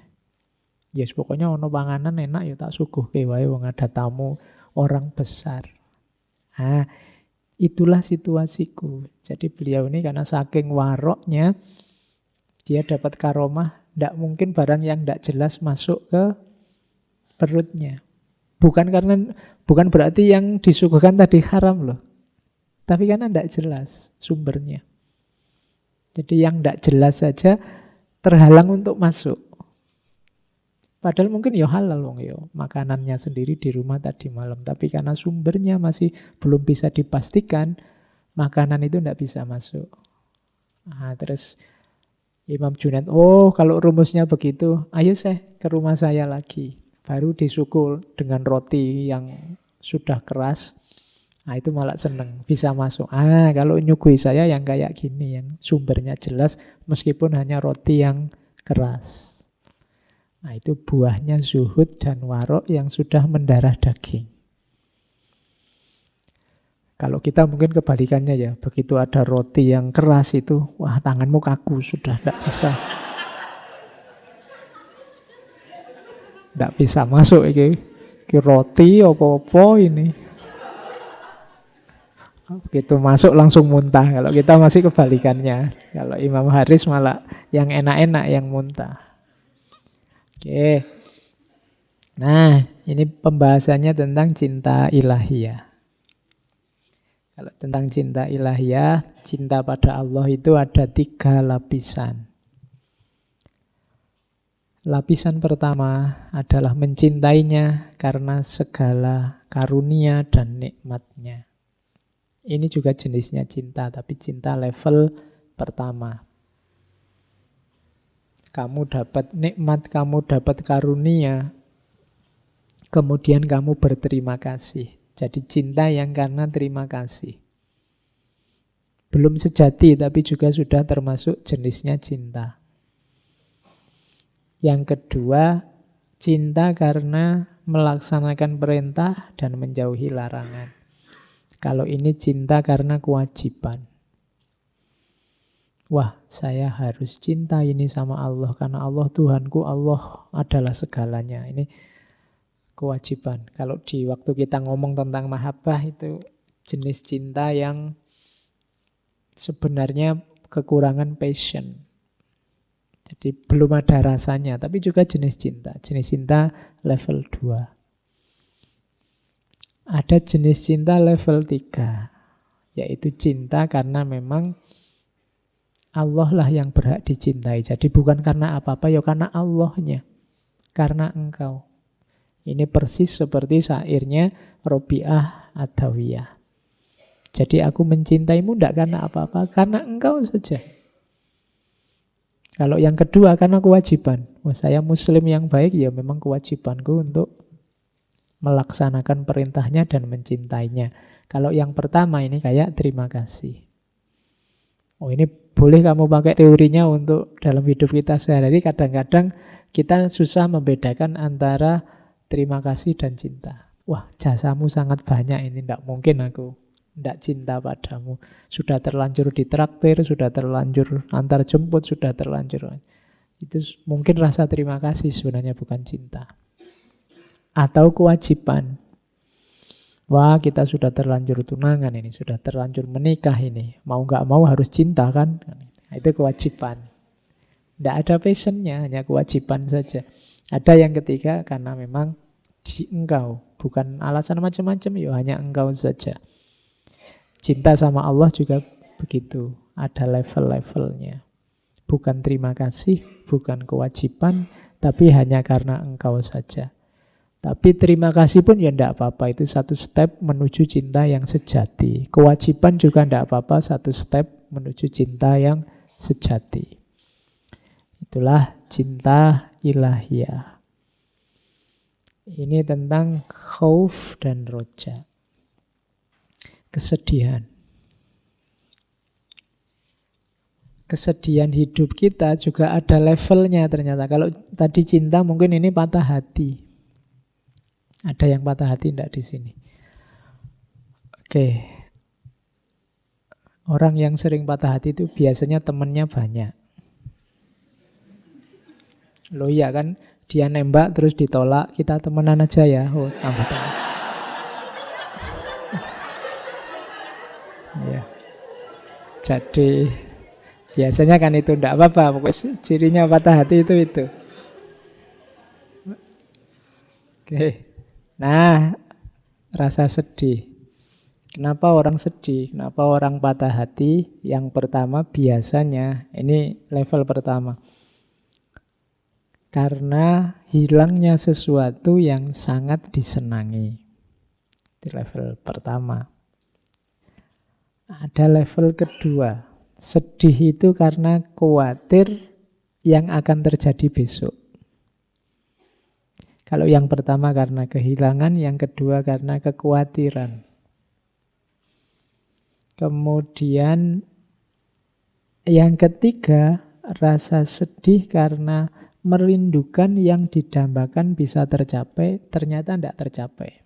Yes, pokoknya ono panganan enak ya tak suguhke wae wong ada tamu orang besar. Itulah situasiku. Jadi beliau ini karena saking waroknya, dia dapat karomah, tidak mungkin barang yang tidak jelas masuk ke perutnya. Bukan berarti yang disuguhkan tadi haram loh. Tapi karena tidak jelas sumbernya. Jadi yang tidak jelas saja terhalang untuk masuk. Padahal mungkin ya halal wong ya, makanannya sendiri di rumah tadi malam. Tapi karena sumbernya masih belum bisa dipastikan, makanan itu tidak bisa masuk. Terus Imam Junaid, oh kalau rumusnya begitu, ayo saya ke rumah saya lagi. Baru disukul dengan roti yang sudah keras. Itu malah seneng, bisa masuk. Kalau nyugui saya yang kayak gini, yang sumbernya jelas, meskipun hanya roti yang keras. Itu buahnya zuhud dan warok yang sudah mendarah daging. Kalau kita mungkin kebalikannya ya, begitu ada roti yang keras itu, wah tanganmu kaku, sudah tidak bisa. Tidak bisa masuk ini roti apa-apa ini. Begitu masuk langsung muntah. Kalau kita masih kebalikannya. Kalau Imam Haris malah yang enak-enak yang muntah. Oke. Nah, ini pembahasannya tentang cinta ilahiyah. Kalau tentang cinta ilahiyah, cinta pada Allah itu ada 3 lapisan. Lapisan pertama adalah mencintainya karena segala karunia dan nikmatnya. Ini juga jenisnya cinta, tapi cinta level pertama. Kamu dapat nikmat, kamu dapat karunia, kemudian kamu berterima kasih. Jadi cinta yang karena terima kasih. Belum sejati tapi juga sudah termasuk jenisnya cinta. Yang kedua, cinta karena melaksanakan perintah dan menjauhi larangan. Kalau ini cinta karena kewajiban. Wah, saya harus cinta ini sama Allah karena Allah Tuhanku, Allah adalah segalanya. Ini kewajiban. Kalau di waktu kita ngomong tentang mahabbah itu jenis cinta yang sebenarnya kekurangan passion. Jadi belum ada rasanya, tapi juga jenis cinta. Jenis cinta level 2. Ada jenis cinta level 3, yaitu cinta karena memang Allah lah yang berhak dicintai. Jadi bukan karena apa-apa, ya karena Allahnya. Karena engkau. Ini persis seperti syairnya Robiah Adawiyah. Jadi aku mencintaimu tidak karena apa-apa, karena engkau saja. Kalau yang kedua karena kewajiban. Wah, saya muslim yang baik, ya memang kewajibanku untuk melaksanakan perintahnya dan mencintainya. Kalau yang pertama ini kayak terima kasih. Oh, ini boleh kamu pakai teorinya untuk dalam hidup kita sehari-hari. Kadang-kadang kita susah membedakan antara terima kasih dan cinta. Wah, jasamu sangat banyak ini, tidak mungkin aku tidak cinta padamu. Sudah terlanjur ditraktir, sudah terlanjur antar jemput, sudah terlanjur. Itu mungkin rasa terima kasih sebenarnya, bukan cinta. Atau kewajiban. Wah, kita sudah terlanjur tunangan ini, sudah terlanjur menikah ini. Mau nggak mau harus cinta kan? Itu kewajiban. Tidak ada passionnya, hanya kewajiban saja. Ada yang ketiga karena memang di engkau. Bukan alasan macam-macam, ya hanya engkau saja. Cinta sama Allah juga begitu. Ada level-levelnya. Bukan terima kasih, bukan kewajiban, tapi hanya karena engkau saja. Tapi terima kasih pun ya tidak apa-apa. Itu satu step menuju cinta yang sejati. Kewajiban juga tidak apa-apa. Satu step menuju cinta yang sejati. Itulah cinta ilahiyah. Ini tentang khauf dan roja. Kesedihan. Kesedihan hidup kita juga ada levelnya ternyata. Kalau tadi cinta mungkin ini patah hati. Ada yang patah hati enggak di sini? Oke. Orang yang sering patah hati itu biasanya temennya banyak. Loh iya kan, dia nembak terus ditolak, kita temenan aja ya. Oh, tambah teman. Ya. Jadi biasanya kan itu enggak apa-apa, pokoknya cirinya patah hati itu. Oke. Nah, rasa sedih. Kenapa orang sedih? Kenapa orang patah hati? Yang pertama biasanya, ini level pertama. Karena hilangnya sesuatu yang sangat disenangi. Di level pertama. Ada level kedua. Sedih itu karena khawatir yang akan terjadi besok. Kalau yang pertama karena kehilangan, yang kedua karena kekhawatiran. Kemudian yang ketiga, rasa sedih karena merindukan yang didambakan bisa tercapai, ternyata tidak tercapai.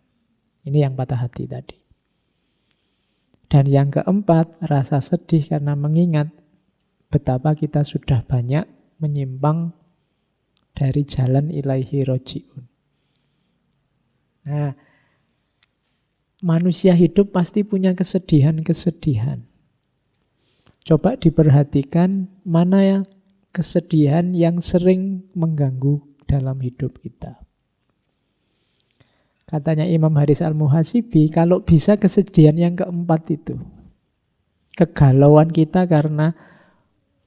Ini yang patah hati tadi. Dan yang keempat, rasa sedih karena mengingat betapa kita sudah banyak menyimpang dari jalan ilaihi roji'un. Nah, manusia hidup pasti punya kesedihan-kesedihan. Coba diperhatikan mana yang kesedihan yang sering mengganggu dalam hidup kita. Katanya Imam Haris Al-Muhasibi, kalau bisa kesedihan yang keempat itu. Kegalauan kita karena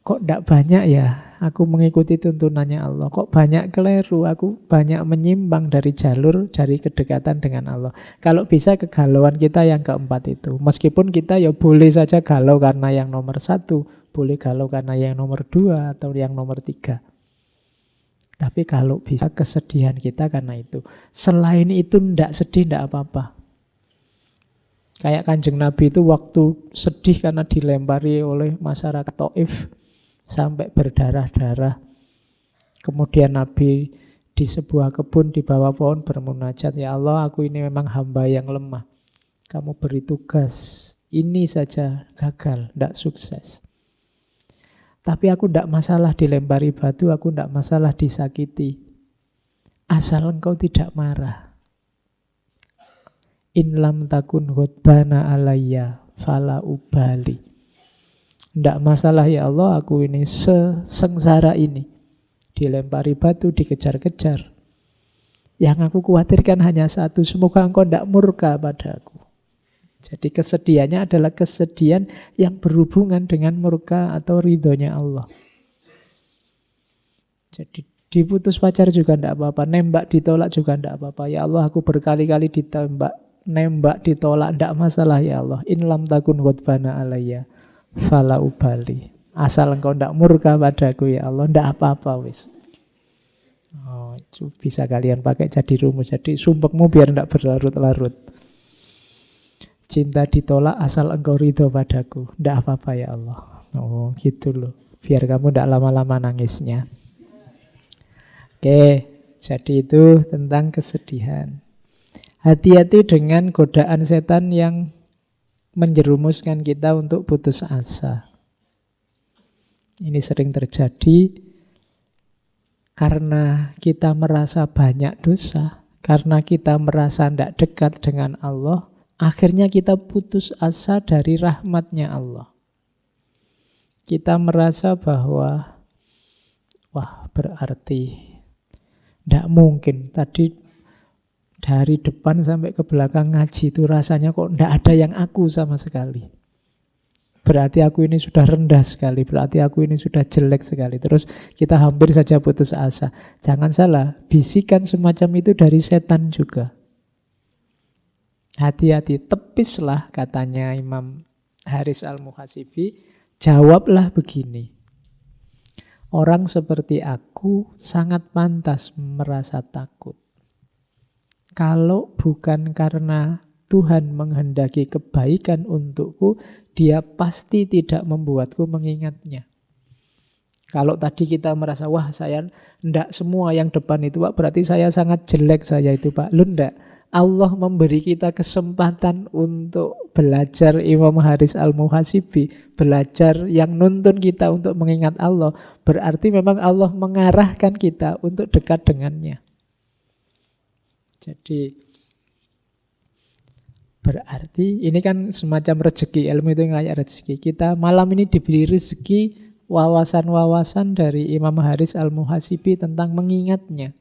kok tidak banyak ya aku mengikuti tuntunannya Allah. Kok banyak keliru, aku banyak menyimpang dari jalur, dari kedekatan dengan Allah. Kalau bisa kegalauan kita yang keempat itu. Meskipun kita ya boleh saja galau karena yang nomor 1, boleh galau karena yang nomor 2 atau yang nomor 3. Tapi kalau bisa kesedihan kita karena itu. Selain itu tidak sedih, tidak apa-apa. Kayak Kanjeng Nabi itu waktu sedih karena dilempari oleh masyarakat Taif sampai berdarah-darah. Kemudian Nabi di sebuah kebun di bawah pohon bermunajat, ya Allah, aku ini memang hamba yang lemah. Kamu beri tugas, ini saja gagal, tidak sukses. Tapi aku tidak masalah dilempari batu, aku tidak masalah disakiti. Asal engkau tidak marah. In lam takun ghadbana alayya fala ubali. Tidak masalah ya Allah, aku ini sesengsara ini. Dilempari batu, dikejar-kejar. Yang aku khawatirkan hanya satu, semoga engkau tidak murka padaku. Jadi kesedihannya adalah kesedihan yang berhubungan dengan murka atau ridhonya Allah. Jadi diputus pacar juga tidak apa-apa, nembak ditolak juga tidak apa-apa. Ya Allah, aku berkali-kali ditembak, nembak ditolak, tidak masalah ya Allah. In lam takun ghadbana alayya fala ubali. Asal engkau tidak murka padaku ya Allah, tidak apa-apa wis. Oh, itu bisa kalian pakai jadi rumus. Jadi sumpekmu biar tidak berlarut-larut. Cinta ditolak asal engkau ridho padaku, tidak apa-apa ya Allah. Oh gitu loh, biar kamu tidak lama-lama nangisnya. Oke, jadi itu tentang kesedihan. Hati-hati dengan godaan setan yang menjerumuskan kita untuk putus asa. Ini sering terjadi karena kita merasa banyak dosa, karena kita merasa tidak dekat dengan Allah, akhirnya kita putus asa dari rahmatnya Allah. Kita merasa bahwa, wah berarti tidak mungkin. Tadi dari depan sampai ke belakang ngaji itu rasanya kok tidak ada yang aku sama sekali. Berarti aku ini sudah rendah sekali, berarti aku ini sudah jelek sekali. Terus kita hampir saja putus asa. Jangan salah, bisikan semacam itu dari setan juga. Hati-hati, tepislah katanya Imam Haris Al-Muhasibi, jawablah begini. Orang seperti aku sangat pantas merasa takut. Kalau bukan karena Tuhan menghendaki kebaikan untukku, Dia pasti tidak membuatku mengingatnya. Kalau tadi kita merasa, wah saya enggak semua yang depan itu Pak, berarti saya sangat jelek saya itu Pak. Lu enggak. Allah memberi kita kesempatan untuk belajar Imam Haris Al-Muhasibi, belajar yang nuntun kita untuk mengingat Allah. Berarti memang Allah mengarahkan kita untuk dekat dengannya. Jadi berarti ini kan semacam rezeki, ilmu itu kayak rezeki. Kita malam ini diberi rezeki wawasan-wawasan dari Imam Haris Al-Muhasibi tentang mengingatnya.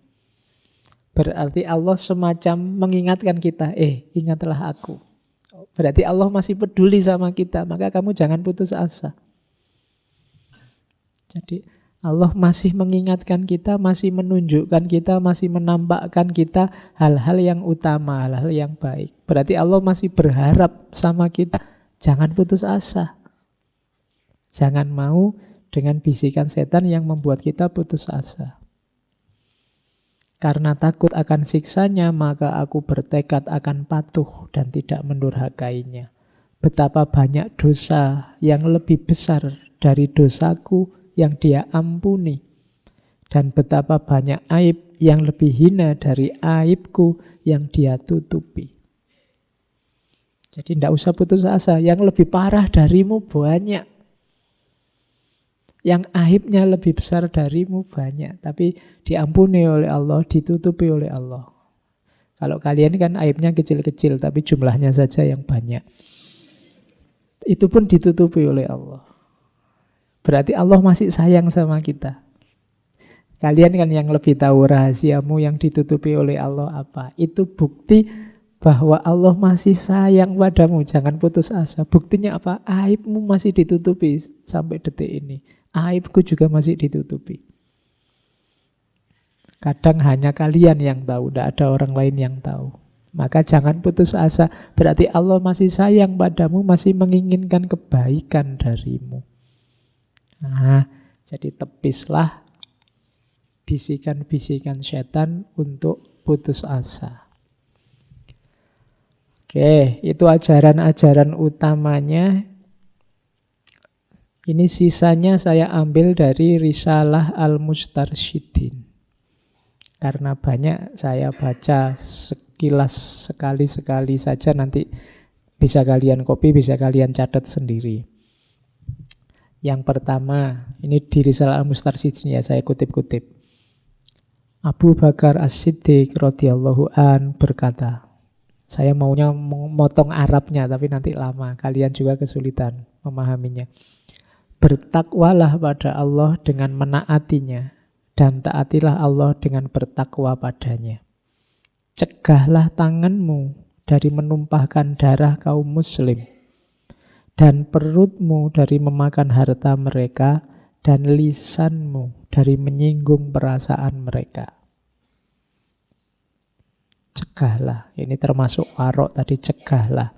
Berarti Allah semacam mengingatkan kita, ingatlah aku. Berarti Allah masih peduli sama kita, maka kamu jangan putus asa. Jadi Allah masih mengingatkan kita, masih menunjukkan kita, masih menampakkan kita hal-hal yang utama, hal-hal yang baik. Berarti Allah masih berharap sama kita, jangan putus asa. Jangan mau dengan bisikan setan yang membuat kita putus asa. Karena takut akan siksanya, maka aku bertekad akan patuh dan tidak mendurhakainya. Betapa banyak dosa yang lebih besar dari dosaku yang Dia ampuni. Dan betapa banyak aib yang lebih hina dari aibku yang Dia tutupi. Jadi tidak usah putus asa, yang lebih parah darimu banyak. Yang aibnya lebih besar darimu banyak, tapi diampuni oleh Allah, ditutupi oleh Allah. Kalau kalian kan aibnya kecil-kecil, tapi jumlahnya saja yang banyak. Itu pun ditutupi oleh Allah. Berarti Allah masih sayang sama kita. Kalian kan yang lebih tahu rahasiamu yang ditutupi oleh Allah apa. Itu bukti bahwa Allah masih sayang padamu. Jangan putus asa. Buktinya apa? Aibmu masih ditutupi sampai detik ini. Aibku juga masih ditutupi. Kadang hanya kalian yang tahu, tidak ada orang lain yang tahu. Maka jangan putus asa. Berarti Allah masih sayang padamu, masih menginginkan kebaikan darimu. Nah, jadi tepislah bisikan-bisikan setan untuk putus asa. Oke, itu ajaran-ajaran utamanya. Ini sisanya saya ambil dari Risalah Al-Mustarsyidin. Karena banyak saya baca sekilas sekali-sekali saja, nanti bisa kalian copy, bisa kalian catat sendiri. Yang pertama, ini di Risalah Al-Mustarsyidin ya, saya kutip-kutip. Abu Bakar As-Siddiq radhiyallahu an berkata, saya maunya motong Arabnya tapi nanti lama, kalian juga kesulitan memahaminya. Bertakwalah pada Allah dengan menaatinya, dan taatilah Allah dengan bertakwa padanya. Cegahlah tanganmu dari menumpahkan darah kaum muslim, dan perutmu dari memakan harta mereka, dan lisanmu dari menyinggung perasaan mereka. Cegahlah, ini termasuk warok tadi, cegahlah.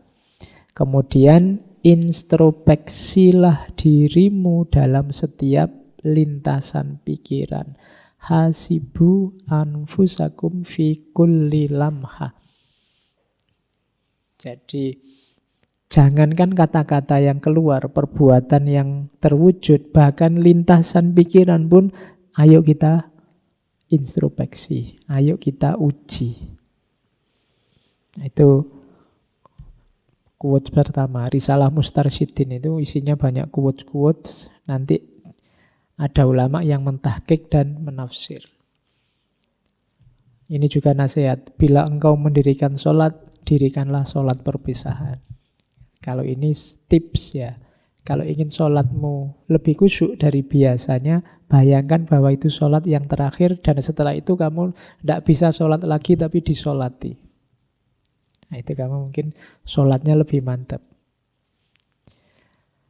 Kemudian introspeksilah dirimu dalam setiap lintasan pikiran. Hasibu anfusakum fi kulli lamha. Jadi jangankan kata-kata yang keluar, perbuatan yang terwujud, bahkan lintasan pikiran pun ayo kita introspeksi, ayo kita uji. Itu quotes pertama. Risalah Mustarsyidin itu isinya banyak quotes-quotes. Nanti ada ulama yang mentahqiq dan menafsir. Ini juga nasihat. Bila engkau mendirikan sholat, dirikanlah sholat perpisahan. Kalau ini tips ya. Kalau ingin sholatmu lebih khusyuk dari biasanya, bayangkan bahwa itu sholat yang terakhir, dan setelah itu kamu tidak bisa sholat lagi tapi disolati. Nah, itu kamu mungkin sholatnya lebih mantap.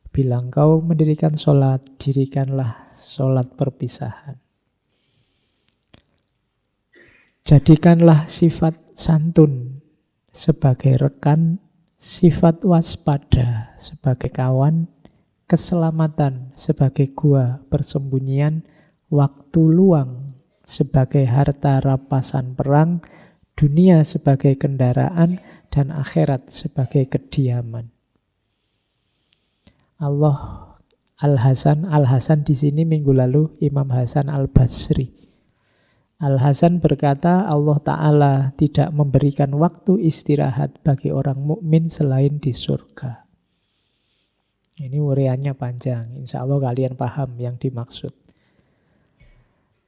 Bila engkau mendirikan sholat, dirikanlah sholat perpisahan. Jadikanlah sifat santun sebagai rekan, sifat waspada sebagai kawan, keselamatan sebagai gua persembunyian, waktu luang sebagai harta rampasan perang, dunia sebagai kendaraan, dan akhirat sebagai kediaman. Allah Al-Hasan di sini minggu lalu Imam Hasan Al-Basri. Al-Hasan berkata, Allah Ta'ala tidak memberikan waktu istirahat bagi orang mukmin selain di surga. Ini uriannya panjang, insya Allah kalian paham yang dimaksud.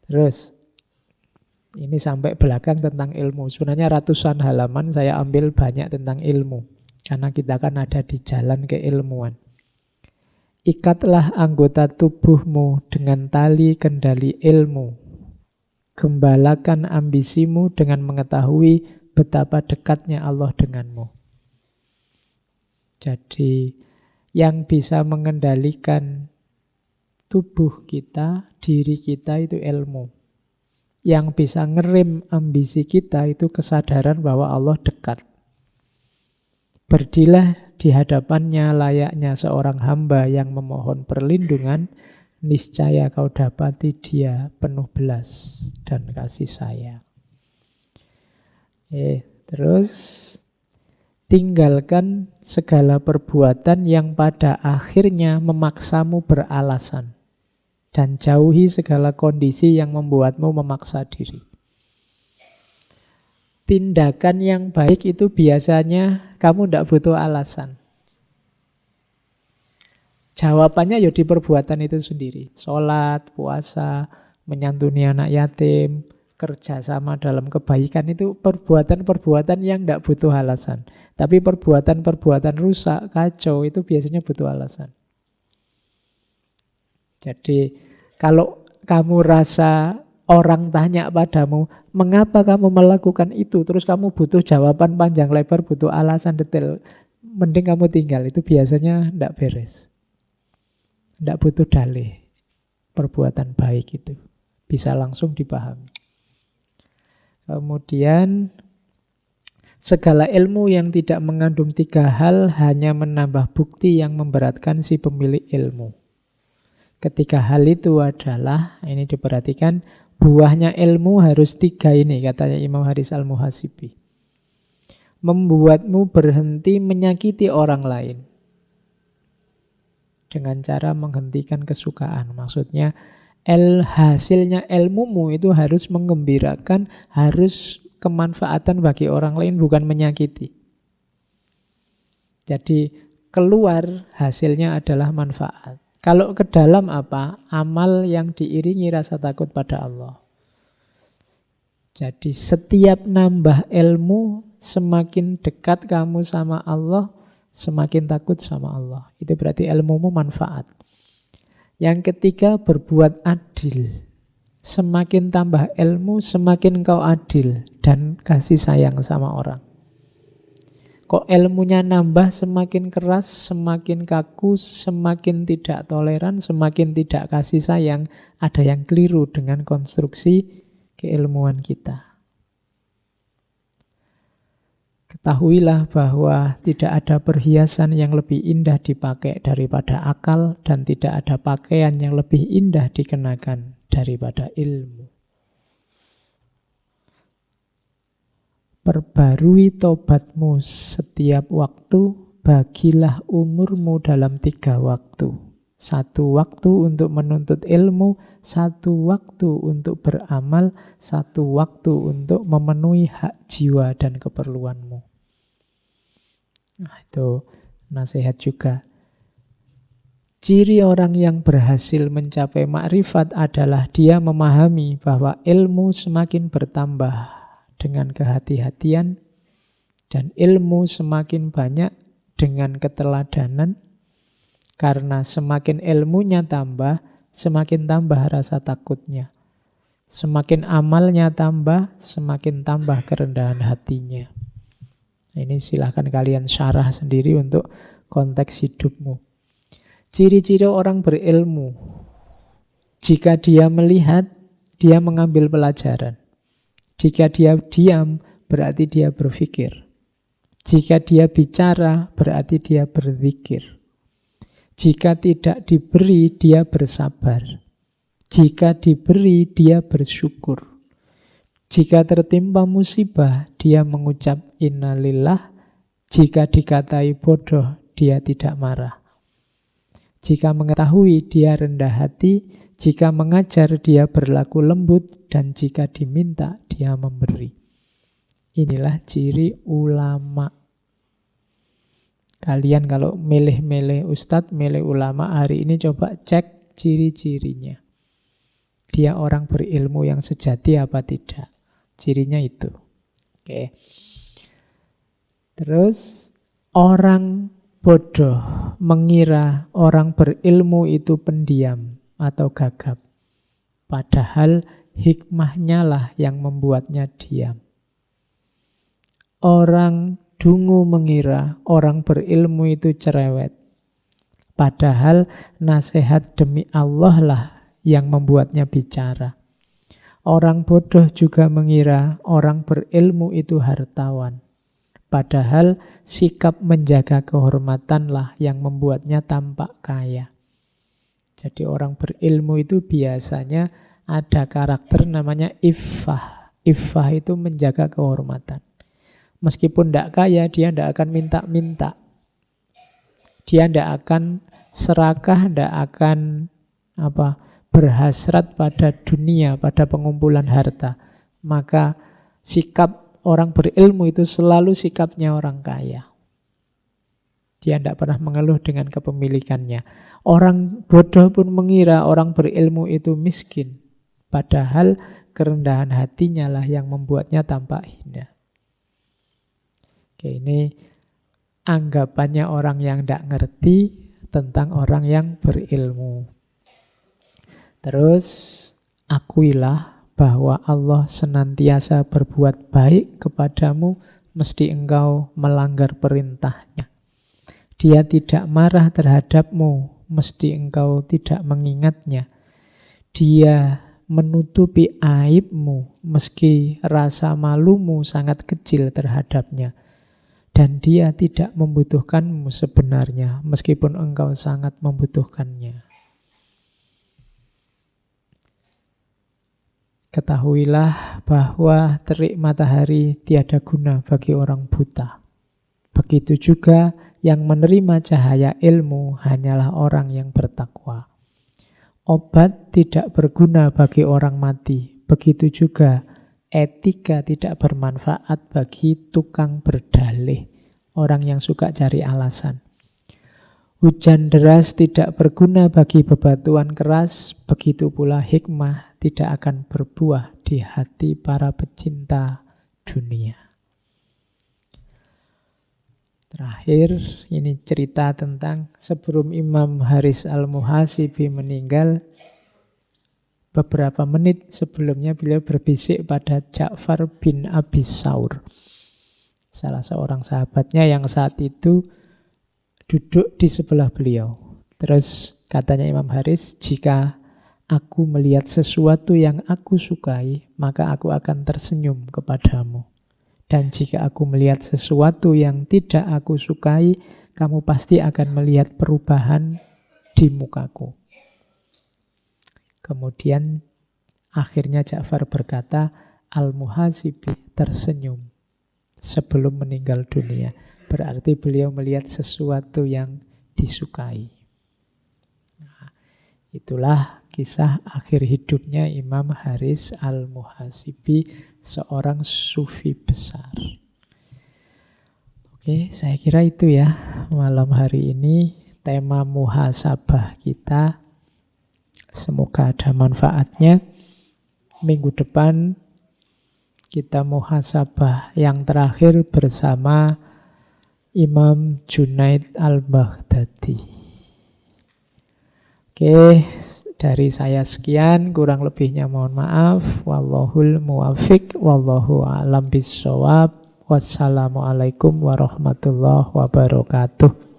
Terus ini sampai belakang tentang ilmu. Sebenarnya ratusan halaman saya ambil banyak tentang ilmu. Karena kita kan ada di jalan keilmuan. Ikatlah anggota tubuhmu dengan tali kendali ilmu. Gembalakan ambisimu dengan mengetahui betapa dekatnya Allah denganmu. Jadi yang bisa mengendalikan tubuh kita, diri kita itu ilmu. Yang bisa ngerem ambisi kita itu kesadaran bahwa Allah dekat. Berdilah di hadapannya layaknya seorang hamba yang memohon perlindungan, niscaya kau dapati dia penuh belas dan kasih sayang. Terus tinggalkan segala perbuatan yang pada akhirnya memaksamu beralasan. Dan jauhi segala kondisi yang membuatmu memaksa diri. Tindakan yang baik itu biasanya kamu tidak butuh alasan. Jawabannya ya di perbuatan itu sendiri. Sholat, puasa, menyantuni anak yatim, kerjasama dalam kebaikan, itu perbuatan-perbuatan yang tidak butuh alasan. Tapi perbuatan-perbuatan rusak, kacau, itu biasanya butuh alasan. Jadi kalau kamu rasa orang tanya padamu, mengapa kamu melakukan itu, terus kamu butuh jawaban panjang lebar, butuh alasan detail, mending kamu tinggal. Itu biasanya tidak beres. Tidak butuh dalih. Perbuatan baik itu bisa langsung dipahami. Kemudian segala ilmu yang tidak mengandung 3 hal hanya menambah bukti yang memberatkan si pemilik ilmu. Ketiga hal itu adalah, ini diperhatikan, buahnya ilmu harus 3 ini, katanya Imam Haris Al-Muhasibi. membuatmu berhenti menyakiti orang lain. Dengan cara menghentikan kesukaan. Maksudnya hasilnya ilmumu itu harus menggembirakan, harus kemanfaatan bagi orang lain, bukan menyakiti. Jadi keluar hasilnya adalah manfaat. Kalau ke dalam apa? Amal yang diiringi rasa takut pada Allah. Jadi setiap nambah ilmu, semakin dekat kamu sama Allah, semakin takut sama Allah. Itu berarti ilmumu manfaat. Yang ketiga, berbuat adil. Semakin tambah ilmu, semakin kau adil dan kasih sayang sama orang. Kok ilmunya nambah, semakin keras, semakin kaku, semakin tidak toleran, semakin tidak kasih sayang. Ada yang keliru dengan konstruksi keilmuan kita. Ketahuilah bahwa tidak ada perhiasan yang lebih indah dipakai daripada akal, dan tidak ada pakaian yang lebih indah dikenakan daripada ilmu. Perbarui tobatmu setiap waktu, bagilah umurmu dalam 3 waktu. 1 waktu untuk menuntut ilmu, 1 waktu untuk beramal, 1 waktu untuk memenuhi hak jiwa dan keperluanmu. Nah, itu nasihat juga. Ciri orang yang berhasil mencapai makrifat adalah dia memahami bahwa ilmu semakin bertambah dengan kehati-hatian, dan ilmu semakin banyak dengan keteladanan, karena semakin ilmunya tambah, semakin tambah rasa takutnya. Semakin amalnya tambah, semakin tambah kerendahan hatinya. Ini silahkan kalian syarah sendiri untuk konteks hidupmu. Ciri-ciri orang berilmu. Jika dia melihat, dia mengambil pelajaran. Jika dia diam, berarti dia berpikir. Jika dia bicara, berarti dia berzikir. Jika tidak diberi, dia bersabar. Jika diberi, dia bersyukur. Jika tertimpa musibah, dia mengucap innalillah. Jika dikatai bodoh, dia tidak marah. Jika mengetahui, dia rendah hati. Jika mengajar, dia berlaku lembut. Dan jika diminta, dia memberi. Inilah ciri ulama. Kalian kalau milih-milih ustadz, milih ulama hari ini, coba cek ciri-cirinya. Dia orang berilmu yang sejati apa tidak? Cirinya itu. Oke. Terus orang bodoh mengira orang berilmu itu pendiam atau gagap. Padahal hikmahnya lah yang membuatnya diam. Orang dungu mengira orang berilmu itu cerewet. Padahal nasihat demi Allah lah yang membuatnya bicara. Orang bodoh juga mengira orang berilmu itu hartawan. Padahal sikap menjaga kehormatanlah yang membuatnya tampak kaya. Jadi orang berilmu itu biasanya ada karakter namanya iffah. Iffah itu menjaga kehormatan. Meskipun tidak kaya, dia tidak akan minta-minta. Dia tidak akan serakah, tidak akan berhasrat pada dunia, pada pengumpulan harta. Maka sikap orang berilmu itu selalu sikapnya orang kaya. Dia tidak pernah mengeluh dengan kepemilikannya. Orang bodoh pun mengira orang berilmu itu miskin. Padahal kerendahan hatinya lah yang membuatnya tampak hina. Oke, ini anggapannya orang yang tidak ngerti tentang orang yang berilmu. Terus, akuilah bahwa Allah senantiasa berbuat baik kepadamu, mesti engkau melanggar perintahnya. Dia tidak marah terhadapmu, mesti engkau tidak mengingatnya. Dia menutupi aibmu, meski rasa malumu sangat kecil terhadapnya. Dan dia tidak membutuhkanmu sebenarnya, meskipun engkau sangat membutuhkannya. Ketahuilah bahwa terik matahari tiada guna bagi orang buta. Begitu juga yang menerima cahaya ilmu hanyalah orang yang bertakwa. Obat tidak berguna bagi orang mati. Begitu juga etika tidak bermanfaat bagi tukang berdalih, orang yang suka cari alasan. Hujan deras tidak berguna bagi bebatuan keras, begitu pula hikmah tidak akan berbuah di hati para pecinta dunia. Terakhir, ini cerita tentang sebelum Imam Haris Al-Muhasibi meninggal, beberapa menit sebelumnya beliau berbisik pada Ja'far bin Abi Saur, salah seorang sahabatnya yang saat itu duduk di sebelah beliau. Terus katanya Imam Haris, jika aku melihat sesuatu yang aku sukai, maka aku akan tersenyum kepadamu. Dan jika aku melihat sesuatu yang tidak aku sukai, kamu pasti akan melihat perubahan di mukaku. Kemudian akhirnya Ja'far berkata, Al-Muhasibi tersenyum sebelum meninggal dunia. Berarti beliau melihat sesuatu yang disukai. Nah, itulah kisah akhir hidupnya Imam Haris Al-Muhasibi, seorang sufi besar. Oke, saya kira itu ya malam hari ini tema muhasabah kita. Semoga ada manfaatnya. Minggu depan kita muhasabah yang terakhir bersama Imam Junaid Al-Baghdadi. Oke, dari saya sekian, kurang lebihnya mohon maaf. Wallahul muwafiq, wallahu a'lam bissawab. Wassalamualaikum warahmatullahi wabarakatuh.